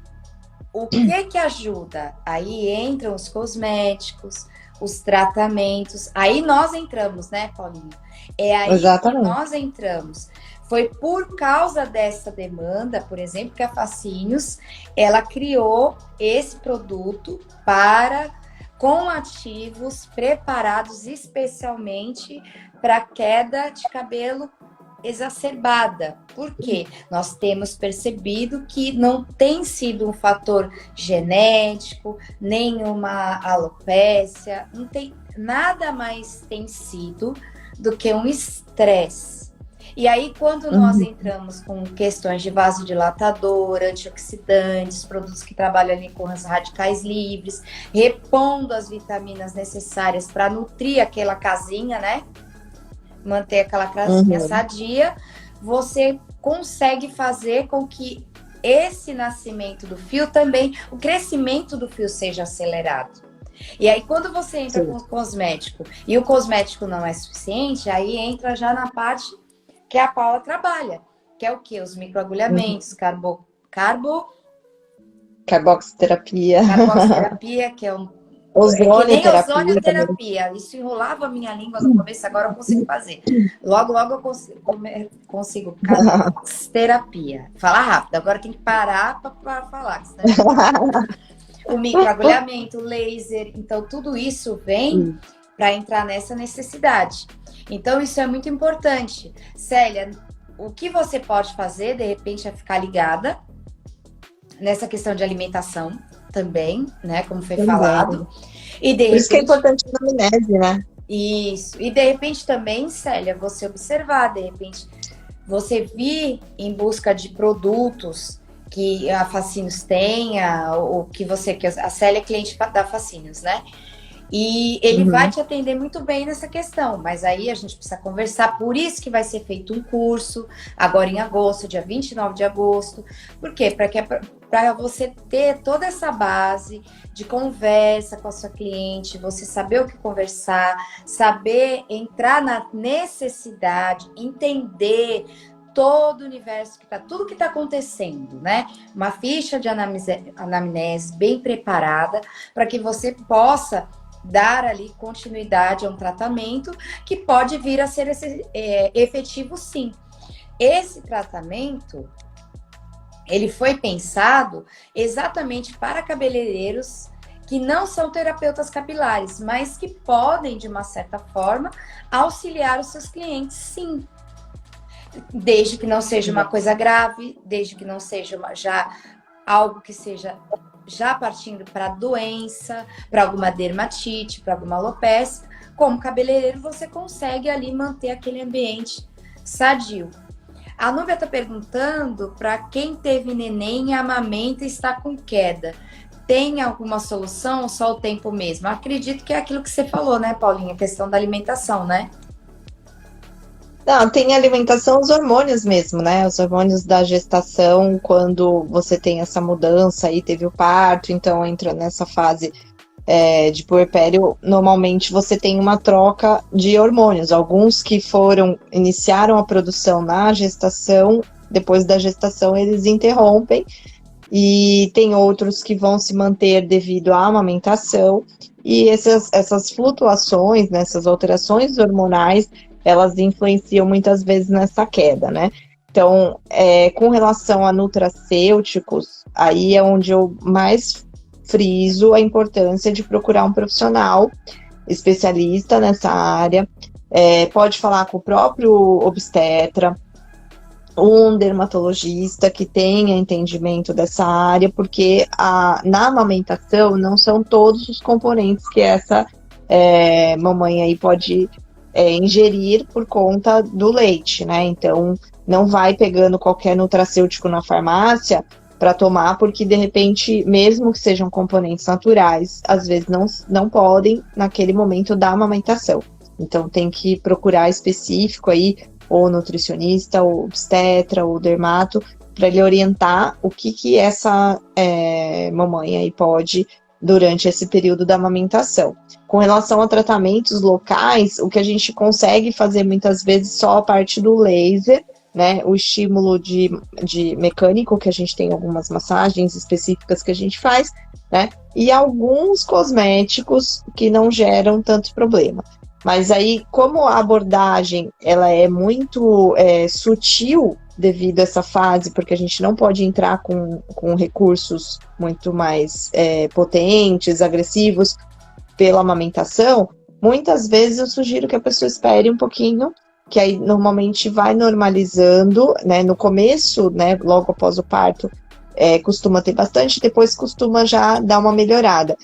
Speaker 1: o que ajuda? Aí entram os cosméticos, os tratamentos. Aí nós entramos, né, Paulinha? É aí que nós entramos. Foi por causa dessa demanda, por exemplo, que a Fascínios, ela criou esse produto com ativos preparados especialmente para queda de cabelo exacerbada. Por quê? Nós temos percebido que não tem sido um fator genético, nenhuma alopécia, não tem nada mais tem sido do que um estresse. E aí, quando nós entramos com questões de vasodilatador, antioxidantes, produtos que trabalham ali com os radicais livres, repondo as vitaminas necessárias para nutrir aquela casinha, né? Manter aquela casinha sadia, você consegue fazer com que esse nascimento do fio também, o crescimento do fio seja acelerado. E aí, quando você entra com o cosmético e o cosmético não é suficiente, aí entra já na parte que a Paula trabalha, que é o quê? Os microagulhamentos,
Speaker 2: Carboxiterapia,
Speaker 1: que é um
Speaker 2: ozonioterapia.
Speaker 1: Isso enrolava a minha língua no começo, agora eu consigo fazer. Logo eu consigo carboxiterapia. Falar rápido, agora tem que parar para falar. O microagulhamento, laser, então tudo isso vem para entrar nessa necessidade. Então isso é muito importante. Célia, o que você pode fazer, de repente, é ficar ligada nessa questão de alimentação também, né? Como foi falado. E de repente,
Speaker 2: isso que é importante na anamnese, né?
Speaker 1: Isso. E de repente também, Célia, você observar, de repente, você vir em busca de produtos que a Fascínios tenha, ou que a Célia é cliente da Fascínios, né? E ele vai te atender muito bem nessa questão, mas aí a gente precisa conversar, por isso que vai ser feito um curso, agora em agosto, dia 29 de agosto. Por quê? Para você ter toda essa base de conversa com a sua cliente, você saber o que conversar, saber entrar na necessidade, entender todo o universo, tudo que está acontecendo, né? Uma ficha de anamnese bem preparada para que você possa dar ali continuidade a um tratamento que pode vir a ser efetivo, sim. Esse tratamento, ele foi pensado exatamente para cabeleireiros que não são terapeutas capilares, mas que podem, de uma certa forma, auxiliar os seus clientes, sim. Desde que não seja uma coisa grave, desde que não seja já algo que seja já partindo para doença, para alguma dermatite, para alguma alopecia. Como cabeleireiro, você consegue ali manter aquele ambiente sadio. A Núbia está perguntando para quem teve neném e amamenta e está com queda. Tem alguma solução ou só o tempo mesmo? Acredito que é aquilo que você falou, né, Paulinha? A questão da alimentação, né?
Speaker 2: Não, tem alimentação, os hormônios mesmo, né? Os hormônios da gestação, quando você tem essa mudança aí, teve o parto, então entra nessa fase de puerpério, normalmente você tem uma troca de hormônios. Alguns que iniciaram a produção na gestação, depois da gestação eles interrompem, e tem outros que vão se manter devido à amamentação, e essas flutuações, né, essas alterações hormonais, elas influenciam muitas vezes nessa queda, né? Então, com relação a nutracêuticos, aí é onde eu mais friso a importância de procurar um profissional especialista nessa área. Pode falar com o próprio obstetra, um dermatologista que tenha entendimento dessa área, porque na amamentação não são todos os componentes que essa mamãe aí pode ingerir por conta do leite, né? Então, não vai pegando qualquer nutracêutico na farmácia para tomar, porque de repente, mesmo que sejam componentes naturais, às vezes não podem naquele momento da amamentação. Então, tem que procurar específico aí, ou nutricionista, ou obstetra, ou dermato, para ele orientar o que essa mamãe aí pode durante esse período da amamentação. Com relação a tratamentos locais, o que a gente consegue fazer muitas vezes só a parte do laser, né? O estímulo de mecânico, que a gente tem algumas massagens específicas que a gente faz, né? E alguns cosméticos que não geram tanto problema. Mas aí, como a abordagem ela é muito sutil devido a essa fase, porque a gente não pode entrar com recursos muito mais potentes, agressivos, pela amamentação, muitas vezes eu sugiro que a pessoa espere um pouquinho, que aí normalmente vai normalizando, né? No começo, né, logo após o parto, costuma ter bastante, depois costuma já dar uma melhorada.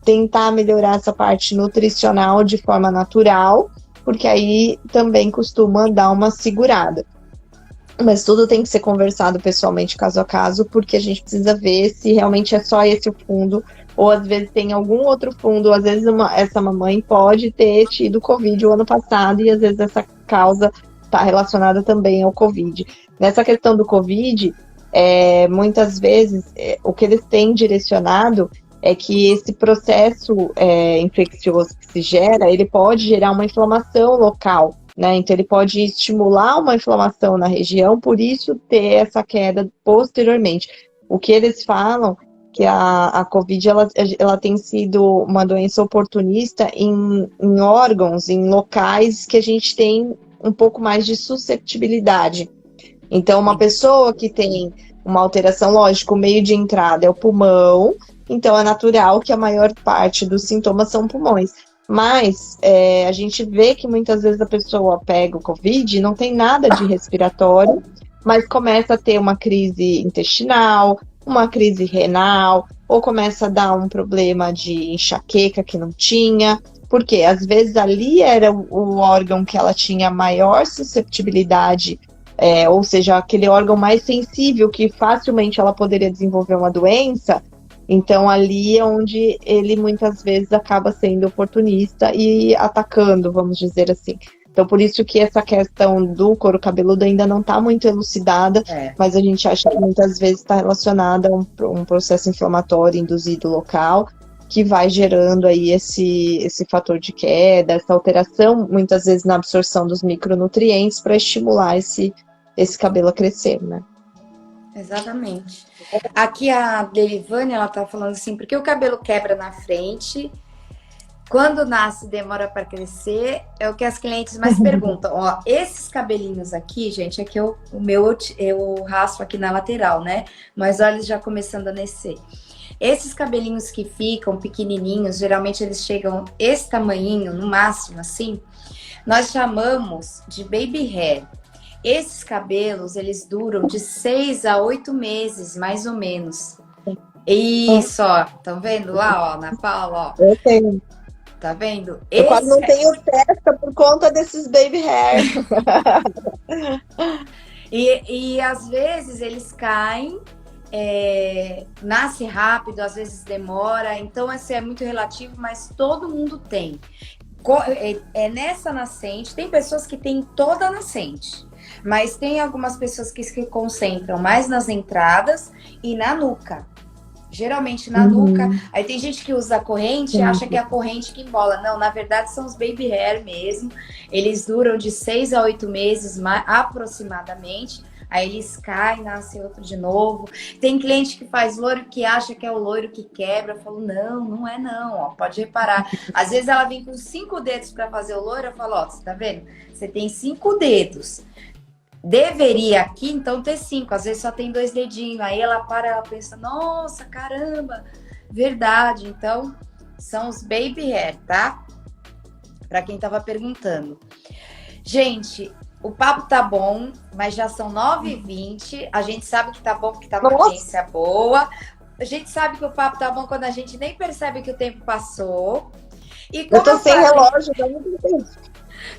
Speaker 2: Tentar melhorar essa parte nutricional de forma natural, porque aí também costuma dar uma segurada. Mas tudo tem que ser conversado pessoalmente, caso a caso, porque a gente precisa ver se realmente é só esse o fundo, ou às vezes tem algum outro fundo, ou às vezes essa mamãe pode ter tido Covid o ano passado, e às vezes essa causa está relacionada também ao Covid. Nessa questão do Covid, muitas vezes, o que eles têm direcionado é que esse processo infeccioso que se gera, ele pode gerar uma inflamação local, né? Então ele pode estimular uma inflamação na região, por isso ter essa queda posteriormente. O que eles falam que a Covid ela tem sido uma doença oportunista em órgãos, em locais que a gente tem um pouco mais de susceptibilidade. Então, uma pessoa que tem uma alteração, lógico, o meio de entrada é o pulmão, então é natural que a maior parte dos sintomas são pulmões. Mas a gente vê que muitas vezes a pessoa pega o Covid, não tem nada de respiratório, mas começa a ter uma crise intestinal, uma crise renal, ou começa a dar um problema de enxaqueca que não tinha, porque às vezes ali era o órgão que ela tinha maior susceptibilidade, ou seja, aquele órgão mais sensível que facilmente ela poderia desenvolver uma doença. Então ali é onde ele muitas vezes acaba sendo oportunista e atacando, vamos dizer assim. Então por isso que essa questão do couro cabeludo ainda não está muito elucidada, mas a gente acha que muitas vezes está relacionada a um processo inflamatório induzido local, que vai gerando aí esse fator de queda, essa alteração, muitas vezes na absorção dos micronutrientes para estimular esse cabelo a crescer, né?
Speaker 1: Exatamente. Aqui a Derivane, ela tá falando assim, porque o cabelo quebra na frente, quando nasce demora para crescer, é o que as clientes mais perguntam. Ó, esses cabelinhos aqui, gente, aqui o meu eu raspo aqui na lateral, né? Mas olha, eles já começando a nascer. Esses cabelinhos que ficam pequenininhos, geralmente eles chegam esse tamanhinho, no máximo assim, nós chamamos de baby hair. Esses cabelos, eles duram de 6 a 8 meses, mais ou menos. Isso, ó. Estão vendo lá, ó, na Paula, ó.
Speaker 2: Eu tenho.
Speaker 1: Tá vendo?
Speaker 2: Eu quase não tenho testa por conta desses baby hair.
Speaker 1: E às vezes eles caem, nasce rápido, às vezes demora. Então, esse é muito relativo, mas todo mundo tem. Nessa nascente, tem pessoas que têm toda a nascente. Mas tem algumas pessoas que se concentram mais nas entradas e na nuca. Geralmente na nuca. Aí tem gente que usa a corrente e acha que é a corrente que embola. Não, na verdade são os baby hair mesmo. Eles duram de 6 a 8 meses aproximadamente. Aí eles caem, nasce outro de novo. Tem cliente que faz loiro que acha que é o loiro que quebra. Eu falo, não é não, ó, pode reparar. Às vezes ela vem com 5 dedos para fazer o loiro. Eu falo, ó, você tá vendo? Você tem 5 dedos. Deveria aqui, então, ter 5. Às vezes só tem 2 dedinhos. Aí ela para, ela pensa, nossa, caramba, verdade. Então, são os baby hair, tá? Para quem tava perguntando. Gente, o papo tá bom, mas já são 9h20. A gente sabe que tá bom porque tá uma audiência boa. A gente sabe que o papo tá bom quando a gente nem percebe que o tempo passou. E como
Speaker 2: eu tô sem relógio,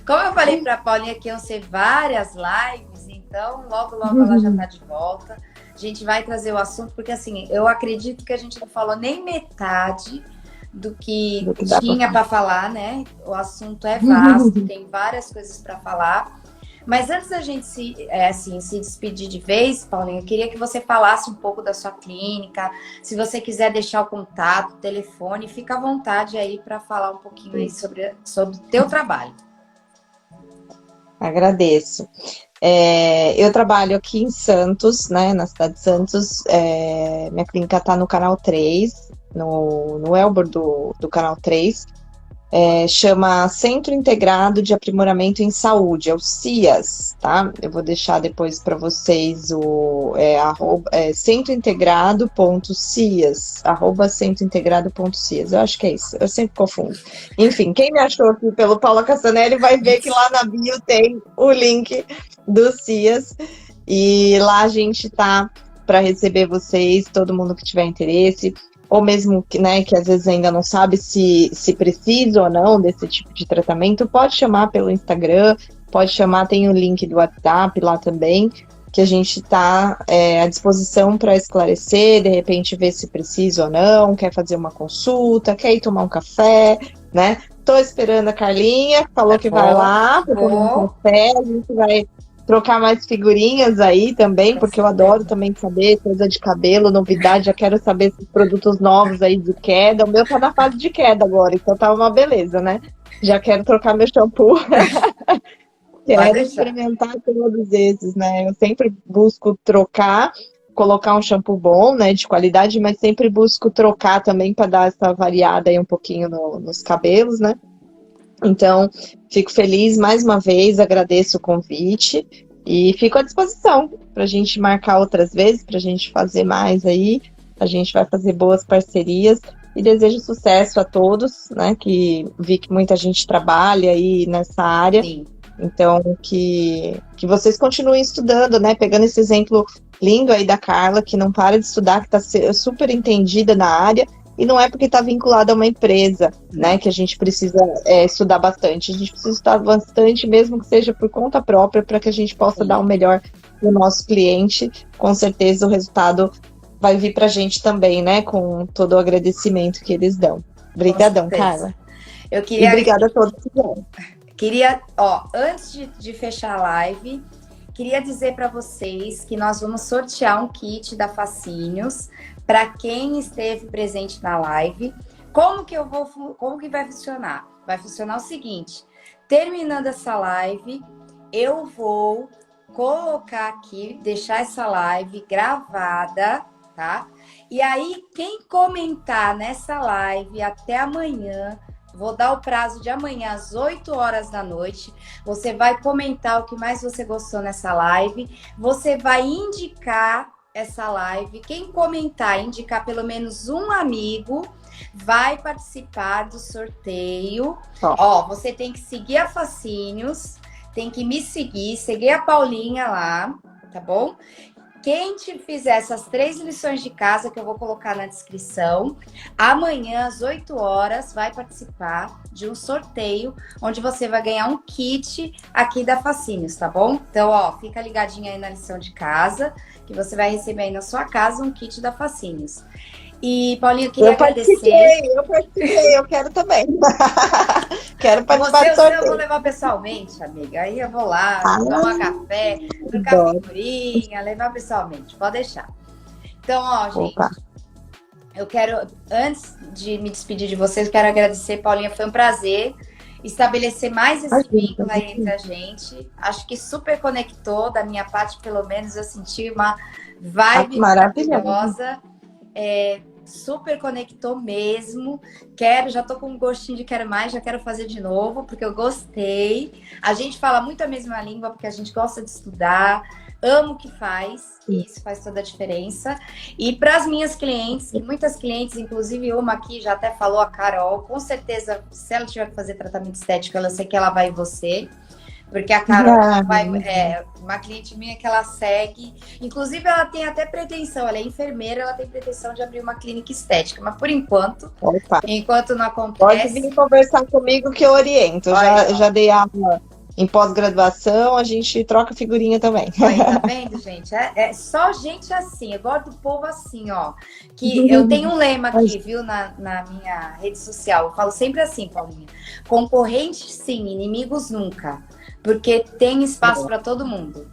Speaker 1: como eu falei pra Paulinha que iam ser várias lives, então logo ela já tá de volta. A gente vai trazer o assunto, porque assim, eu acredito que a gente não falou nem metade do que tinha para falar, né? O assunto é vasto, tem várias coisas para falar. Mas antes da gente se despedir de vez, Paulinha, eu queria que você falasse um pouco da sua clínica. Se você quiser deixar o contato, o telefone, fica à vontade aí para falar um pouquinho aí sobre o teu trabalho.
Speaker 2: Agradeço. Eu trabalho aqui em Santos, né, na cidade de Santos. Minha clínica está no Canal 3, no Elbor do Canal 3. Chama Centro Integrado de Aprimoramento em Saúde, é o CIAS, tá? Eu vou deixar depois para vocês o centrointegrado.cias, @centrointegrado.cias, eu acho que é isso, eu sempre confundo. Enfim, quem me achou aqui pelo Paula Cassanelli vai ver que lá na bio tem o link do CIAS, e lá a gente tá para receber vocês, todo mundo que tiver interesse, ou mesmo que, né, que às vezes ainda não sabe se precisa ou não desse tipo de tratamento, pode chamar pelo Instagram, pode chamar, tem o link do WhatsApp lá também, que a gente está à disposição para esclarecer, de repente ver se precisa ou não, quer fazer uma consulta, quer ir tomar um café, né? Tô esperando a Carlinha, falou que vai lá para tomar um café, a gente vai trocar mais figurinhas aí também, porque eu adoro também saber coisa de cabelo, novidade, já quero saber esses produtos novos aí de queda. O meu tá na fase de queda agora, então tá uma beleza, né? Já quero trocar meu shampoo. Quero experimentar todos esses, né? Eu sempre busco trocar, colocar um shampoo bom, né, de qualidade, mas sempre busco trocar também para dar essa variada aí um pouquinho nos cabelos, né? Então, fico feliz mais uma vez, agradeço o convite e fico à disposição para a gente marcar outras vezes, para a gente fazer mais aí. A gente vai fazer boas parcerias e desejo sucesso a todos, né? Que vi que muita gente trabalha aí nessa área.
Speaker 1: Sim.
Speaker 2: Então, que vocês continuem estudando, né? Pegando esse exemplo lindo aí da Carla, que não para de estudar, que está super entendida na área. E não é porque está vinculada a uma empresa, né, que a gente precisa estudar bastante. A gente precisa estudar bastante, mesmo que seja por conta própria, para que a gente possa dar o melhor para o nosso cliente. Com certeza o resultado vai vir para a gente também, né, com todo o agradecimento que eles dão. Obrigadão, Carla.
Speaker 1: Eu queria...
Speaker 2: E obrigada a todos que vieram.
Speaker 1: Queria, antes de fechar a live, queria dizer para vocês que nós vamos sortear um kit da Fascínios para quem esteve presente na live. Como que vai funcionar? Vai funcionar o seguinte: terminando essa live, eu vou colocar aqui, deixar essa live gravada, tá? E aí, quem comentar nessa live até amanhã, vou dar o prazo de amanhã às 8 horas da noite. Você vai comentar o que mais você gostou nessa live. Você vai indicar essa live. Quem comentar, indicar pelo menos um amigo, vai participar do sorteio. Você tem que seguir a Fascínios, tem que me seguir a Paulinha lá, tá bom? Quem te fizer essas 3 lições de casa que eu vou colocar na descrição, amanhã às 8 horas vai participar de um sorteio onde você vai ganhar um kit aqui da Fascínios, tá bom? Então, fica ligadinha aí na lição de casa, que você vai receber aí na sua casa um kit da Fascínios. E, Paulinho, eu queria agradecer.
Speaker 2: Eu participei, eu quero também. Quero participar do sorteio.
Speaker 1: Eu vou levar pessoalmente, amiga. Aí eu vou lá, tomar café, trocar figurinha, levar pessoalmente. Pode deixar. Então, gente, eu quero, antes de me despedir de vocês, eu quero agradecer, Paulinha. Foi um prazer estabelecer mais esse vínculo aí entre a gente. Acho que super conectou, da minha parte, pelo menos, eu senti uma vibe maravilhosa. Super conectou mesmo. Já tô com um gostinho de quero mais, já quero fazer de novo, porque eu gostei. A gente fala muito a mesma língua, porque a gente gosta de estudar, amo o que faz, e isso faz toda a diferença. E para as minhas clientes, e muitas clientes, inclusive uma aqui já até falou, a Carol, com certeza, se ela tiver que fazer tratamento estético, eu sei que ela vai em você. Porque a Carol uma cliente minha que ela segue. Inclusive, ela tem até pretensão, ela é enfermeira, ela tem pretensão de abrir uma clínica estética. Mas por enquanto, enquanto não acontece...
Speaker 2: Pode vir conversar comigo que eu oriento. Já dei aula em pós-graduação, a gente troca figurinha também.
Speaker 1: Aí, tá vendo, gente? É só gente assim, eu gosto do povo assim, que eu tenho um lema aqui, viu, na minha rede social. Eu falo sempre assim, Paulinha: concorrentes sim, inimigos nunca. Porque tem espaço para todo mundo.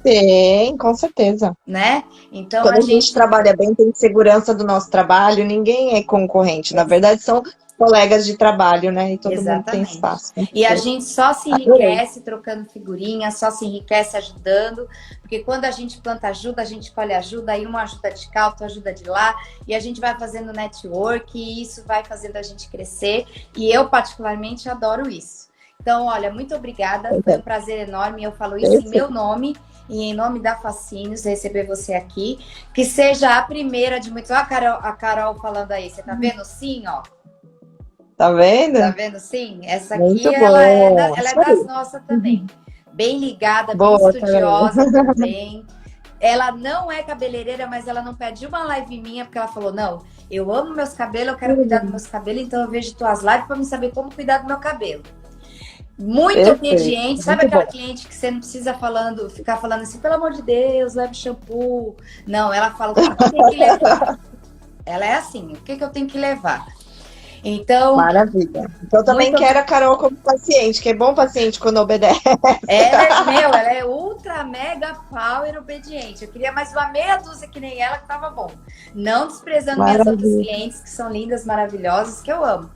Speaker 2: Tem, com certeza.
Speaker 1: Né? Então,
Speaker 2: quando a gente trabalha bem, tem segurança do nosso trabalho, ninguém é concorrente. Na verdade, são colegas de trabalho, né? E todo mundo tem espaço.
Speaker 1: E a gente só se enriquece trocando figurinha, só se enriquece ajudando, porque quando a gente planta ajuda, a gente colhe ajuda, aí uma ajuda de cá, outra ajuda de lá, e a gente vai fazendo network, e isso vai fazendo a gente crescer, e eu particularmente adoro isso. Então, olha, muito obrigada, foi um prazer enorme, eu falo isso em meu nome e em nome da Fascínios, receber você aqui, que seja a primeira de muitos. Ó, a Carol falando aí, você tá vendo? Sim, ó.
Speaker 2: Tá vendo?
Speaker 1: Tá vendo, sim? Essa aqui, ela é das nossas também. Bem ligada, bem estudiosa também. Ela não é cabeleireira, mas ela não pede uma live minha, porque ela falou, não, eu amo meus cabelos, eu quero cuidar dos meus cabelos, então eu vejo tuas lives para me saber como cuidar do meu cabelo. Muito
Speaker 2: Perfeito,
Speaker 1: obediente. Sabe
Speaker 2: muito
Speaker 1: aquela
Speaker 2: bom.
Speaker 1: cliente que você não precisa ficar falando assim, pelo amor de Deus, leve shampoo. Não, ela fala o que eu tenho que levar. Ela é assim, o que eu tenho que levar. Então,
Speaker 2: Maravilha. Então também
Speaker 1: muito
Speaker 2: quero a Carol como paciente, que é bom paciente quando obedece.
Speaker 1: ela é ultra mega power obediente. Eu queria mais uma meia dúzia que nem ela, que tava bom. Não desprezando minhas outras
Speaker 2: Maravilha.
Speaker 1: clientes, que são lindas, maravilhosas, que eu amo.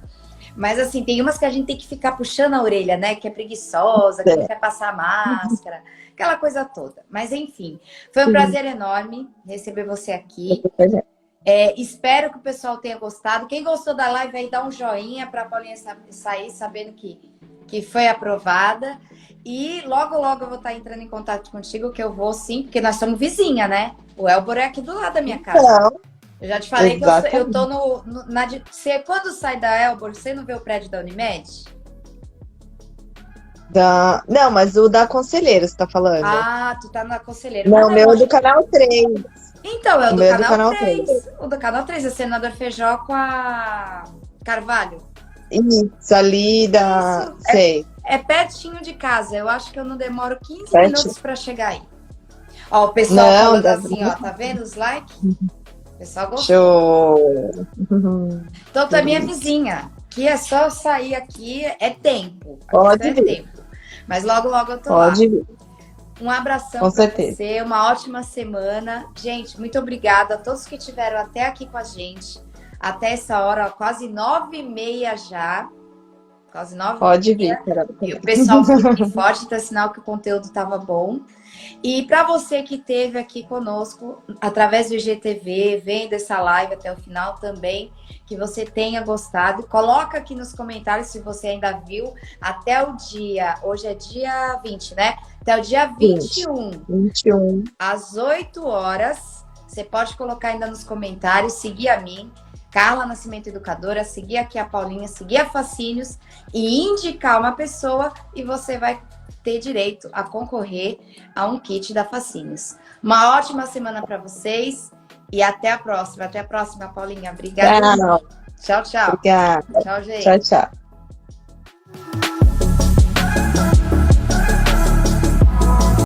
Speaker 1: Mas assim, tem umas que a gente tem que ficar puxando a orelha, né? Que é preguiçosa, que não quer passar máscara, aquela coisa toda. Mas enfim, foi um prazer enorme receber você aqui. Espero que o pessoal tenha gostado. Quem gostou da live aí, dá um joinha para a Paulinha sair sabendo que foi aprovada. E logo, logo eu vou estar entrando em contato contigo, que eu vou sim, porque nós somos vizinha, né? O Elbor é aqui do lado da minha casa.
Speaker 2: Então,
Speaker 1: Eu já te falei que eu tô
Speaker 2: exatamente.
Speaker 1: você, quando sai da Elbor, você não vê o prédio da Unimed?
Speaker 2: Não, mas o da Conselheira, você tá falando?
Speaker 1: Ah, tu tá na Conselheira. Mas
Speaker 2: Não,
Speaker 1: não
Speaker 2: o
Speaker 1: é
Speaker 2: meu é
Speaker 1: longe.
Speaker 2: do canal 3.
Speaker 1: Então, é o
Speaker 2: O
Speaker 1: do
Speaker 2: meu é do
Speaker 1: canal
Speaker 2: canal 3.
Speaker 1: 3. O do canal 3, é Senador Feijó com a Carvalho.
Speaker 2: Isso, ali da.
Speaker 1: Isso,
Speaker 2: Sei.
Speaker 1: é pertinho de casa. Eu acho que eu não demoro 15
Speaker 2: Certo.
Speaker 1: minutos para chegar aí. Ó, o pessoal
Speaker 2: Não,
Speaker 1: falando
Speaker 2: dá.
Speaker 1: assim, ó, tá vendo os likes? O pessoal gostou.
Speaker 2: Show.
Speaker 1: Então, tu é minha vizinha, que é só eu sair aqui, é tempo. A
Speaker 2: Pode
Speaker 1: questão é
Speaker 2: vir.
Speaker 1: tempo. Mas logo, logo eu tô lá.
Speaker 2: Pode vir.
Speaker 1: Um abração
Speaker 2: Com
Speaker 1: para
Speaker 2: certeza.
Speaker 1: você, uma ótima semana. Gente, muito obrigada a todos que estiveram até aqui com a gente. Até essa hora, ó, quase 9h30 já. Quase 9h30.
Speaker 2: Pode vir, Carol.
Speaker 1: E o pessoal firme e forte, então é sinal que o conteúdo estava bom. E para você que esteve aqui conosco, através do IGTV, vendo essa live até o final também, que você tenha gostado. Coloca aqui nos comentários se você ainda viu até o dia, hoje é dia 20, né? Até o dia 21,
Speaker 2: 21.
Speaker 1: às 8 horas. Você pode colocar ainda nos comentários, seguir a mim, Carla Nascimento Educadora, seguir aqui a Paulinha, seguir a Fascínios e indicar uma pessoa e você vai ter direito a concorrer a um kit da Fascínios. Uma ótima semana para vocês e até a próxima. Até a próxima, Paulinha. Obrigada.
Speaker 2: Tchau.
Speaker 1: Tchau, tchau.
Speaker 2: Obrigada.
Speaker 1: Tchau, gente.
Speaker 2: Tchau, tchau.